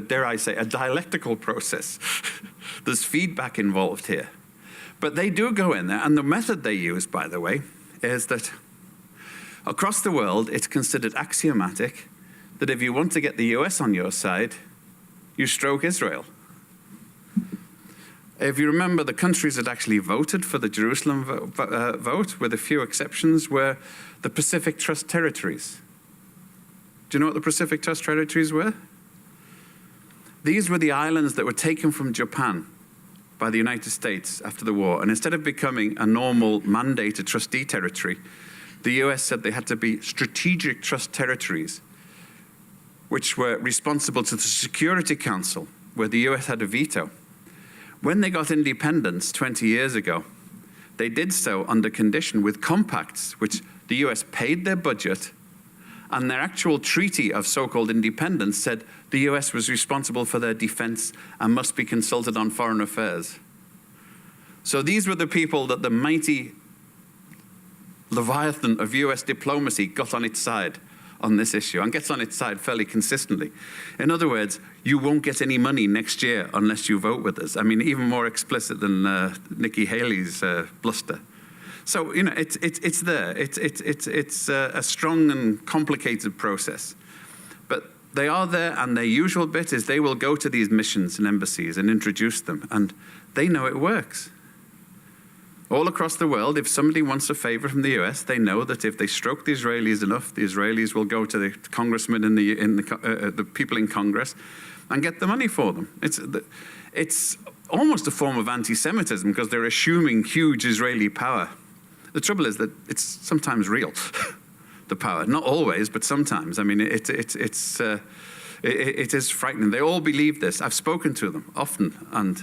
dare I say, a dialectical process. There's feedback involved here. But they do go in there, and the method they use, by the way, is that across the world, it's considered axiomatic that if you want to get the US on your side, you stroke Israel. If you remember, the countries that actually voted for the Jerusalem vote, with a few exceptions, were the Pacific Trust Territories. Do you know what the Pacific Trust Territories were? These were the islands that were taken from Japan by the United States after the war. And instead of becoming a normal mandated trustee territory, the US said they had to be strategic trust territories, which were responsible to the Security Council, where the US had a veto. When they got independence 20 years ago, they did so under condition with compacts, which the US paid their budget, and their actual treaty of so-called independence said the US was responsible for their defense and must be consulted on foreign affairs. So these were the people that the mighty Leviathan of US diplomacy got on its side on this issue, and gets on its side fairly consistently. In other words, you won't get any money next year unless you vote with us. I mean, even more explicit than Nikki Haley's bluster. So, you know, it's there. It's a strong and complicated process. But they are there, and their usual bit is they will go to these missions and embassies and introduce them, and they know it works. All across the world, if somebody wants a favor from the US, they know that if they stroke the Israelis enough, the Israelis will go to the congressmen and the people in Congress and get the money for them. It's almost a form of anti-Semitism, because they're assuming huge Israeli power. The trouble is that it's sometimes real. the power. Not always, but sometimes. I mean, it is frightening. They all believe this. I've spoken to them often, and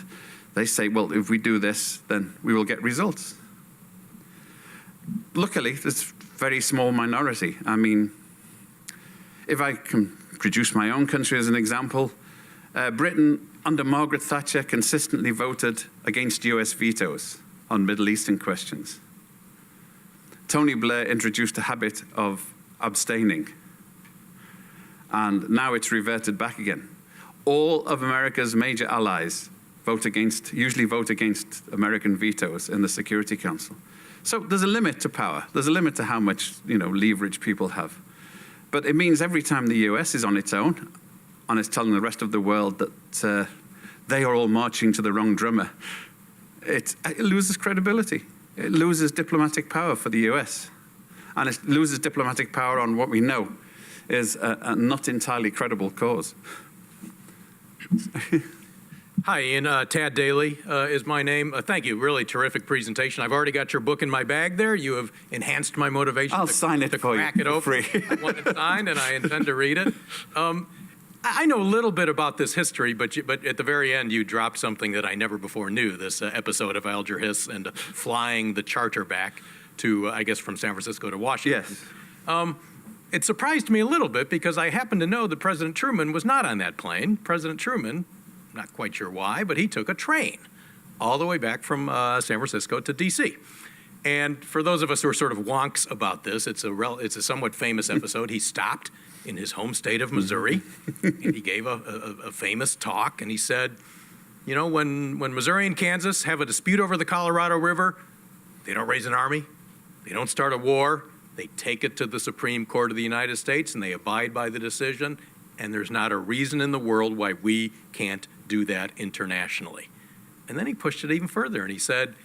they say, well, if we do this, then we will get results. Luckily, there's a very small minority. I mean, if I can produce my own country as an example, Britain, under Margaret Thatcher, consistently voted against US vetoes on Middle Eastern questions. Tony Blair introduced a habit of abstaining, and now it's reverted back again. All of America's major allies usually vote against American vetoes in the Security Council. So there's a limit to power. There's a limit to how much leverage people have. But it means every time the US is on its own and is telling the rest of the world that they are all marching to the wrong drummer, it loses credibility. It loses diplomatic power for the US. And it loses diplomatic power on what we know is a not entirely credible cause. Hi, Ian. Tad Daly is my name. Thank you. Really terrific presentation. I've already got your book in my bag there. You have enhanced my motivation I'll sign it to for crack you it open. free. I want it signed, and I intend to read it. I know a little bit about this history, but at the very end, you dropped something that I never before knew, this episode of Alger Hiss and flying the charter back to, I guess, from San Francisco to Washington. Yes. It surprised me a little bit because I happen to know that President Truman was not on that plane. President Truman, not quite sure why, but he took a train all the way back from San Francisco to D.C. And for those of us who are sort of wonks about this, it's a somewhat famous episode. He stopped in his home state of Missouri, and he gave a famous talk, and he said, you know, when Missouri and Kansas have a dispute over the Colorado River, they don't raise an army, they don't start a war, they take it to the Supreme Court of the United States, and they abide by the decision, and there's not a reason in the world why we can't do that internationally. And then he pushed it even further, and he said,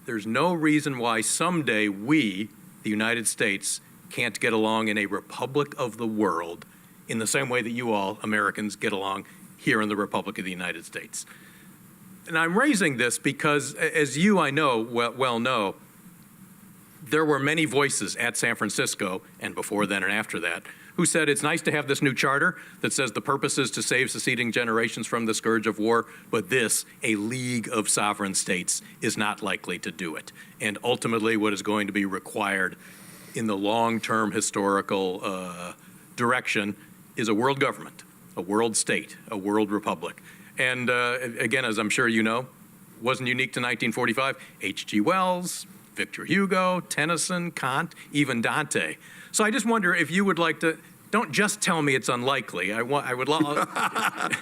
there's no reason why someday we, the United States, can't get along in a republic of the world in the same way that you all Americans get along here in the Republic of the United States. And I'm raising this because, as you, I know, well know, there were many voices at San Francisco, and before then and after that, who said it's nice to have this new charter that says the purpose is to save succeeding generations from the scourge of war, but this, a league of sovereign states, is not likely to do it. And ultimately, what is going to be required in the long-term historical direction is a world government, a world state, a world republic. And again, as I'm sure you know, wasn't unique to 1945. H.G. Wells, Victor Hugo, Tennyson, Kant, even Dante. So I just wonder if you would like to, don't just tell me it's unlikely. I would love.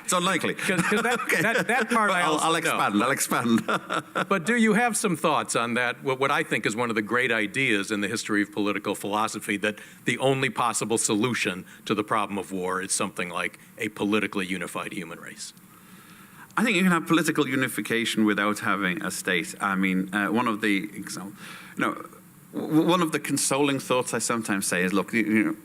It's unlikely. Because that part I also know. I'll expand. But do you have some thoughts on that, what I think is one of the great ideas in the history of political philosophy, that the only possible solution to the problem of war is something like a politically unified human race? I think you can have political unification without having a state. I mean, one of the consoling thoughts I sometimes say is, look, the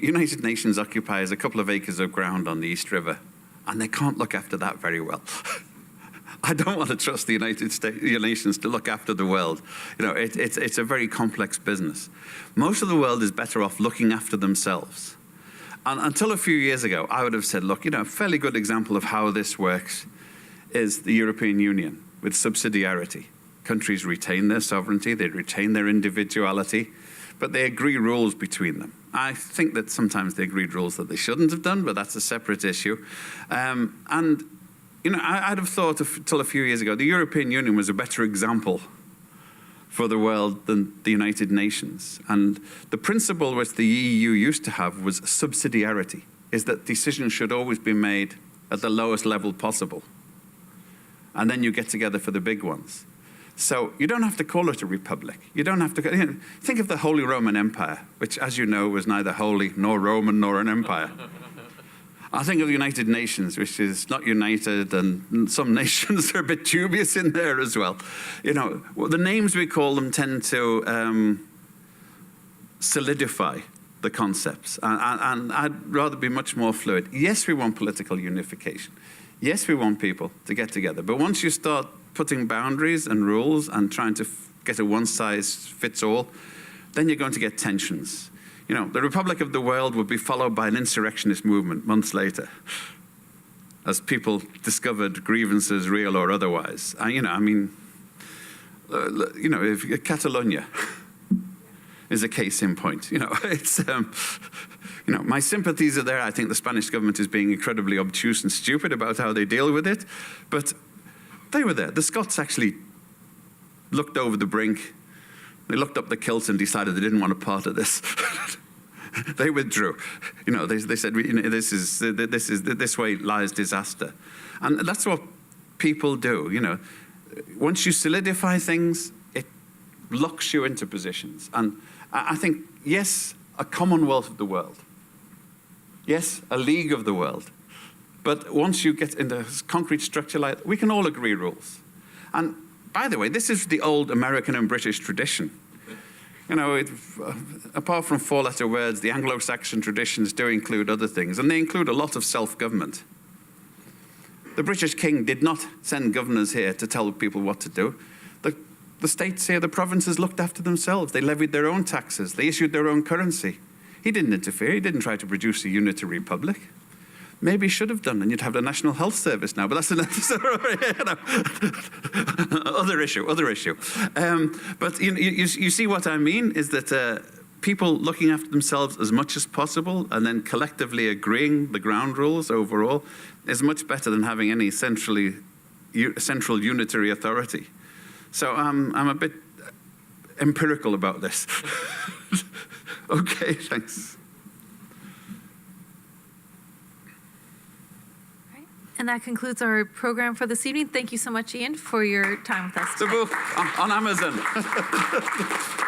United Nations occupies a couple of acres of ground on the East River, and they can't look after that very well. I don't want to trust the United Nations to look after the world. It's a very complex business. Most of the world is better off looking after themselves. And until a few years ago, I would have said, look, a fairly good example of how this works is the European Union with subsidiarity. Countries retain their sovereignty, they retain their individuality, but they agree rules between them. I think that sometimes they agreed rules that they shouldn't have done, but that's a separate issue. I'd have thought till a few years ago, the European Union was a better example for the world than the United Nations. And the principle which the EU used to have was subsidiarity, is that decisions should always be made at the lowest level possible. And then you get together for the big ones. So you don't have to call it a republic. You don't have to, think of the Holy Roman Empire, which, as you know, was neither holy nor Roman nor an empire. I think of the United Nations, which is not united, and some nations are a bit dubious in there as well. The names we call them tend to solidify the concepts, and I'd rather be much more fluid. Yes, we want political unification. Yes, we want people to get together, but once you start putting boundaries and rules and trying to get a one-size-fits-all, then you're going to get tensions. You know, the Republic of the World would be followed by an insurrectionist movement months later, as people discovered grievances, real or otherwise. If Catalonia is a case in point. It's my sympathies are there. I think the Spanish government is being incredibly obtuse and stupid about how they deal with it, but they were there. The Scots actually looked over the brink. They looked up the kilt and decided they didn't want a part of this. They withdrew. They said, this way lies disaster. And that's what people do. Once you solidify things, it locks you into positions. And I think, yes, a Commonwealth of the world. Yes, a League of the world. But once you get into concrete structure like that, we can all agree rules. And by the way, this is the old American and British tradition. Apart from four-letter words, the Anglo-Saxon traditions do include other things, and they include a lot of self-government. The British king did not send governors here to tell people what to do. The states here, the provinces, looked after themselves. They levied their own taxes. They issued their own currency. He didn't interfere. He didn't try to produce a unitary republic. Maybe he should have done, and you'd have the National Health Service now, but that's another story. Other issue. But you see what I mean, is that people looking after themselves as much as possible and then collectively agreeing the ground rules overall is much better than having any central unitary authority. So I'm a bit empirical about this. Okay, thanks. And that concludes our program for this evening. Thank you so much, Ian, for your time with us The tonight. book on Amazon.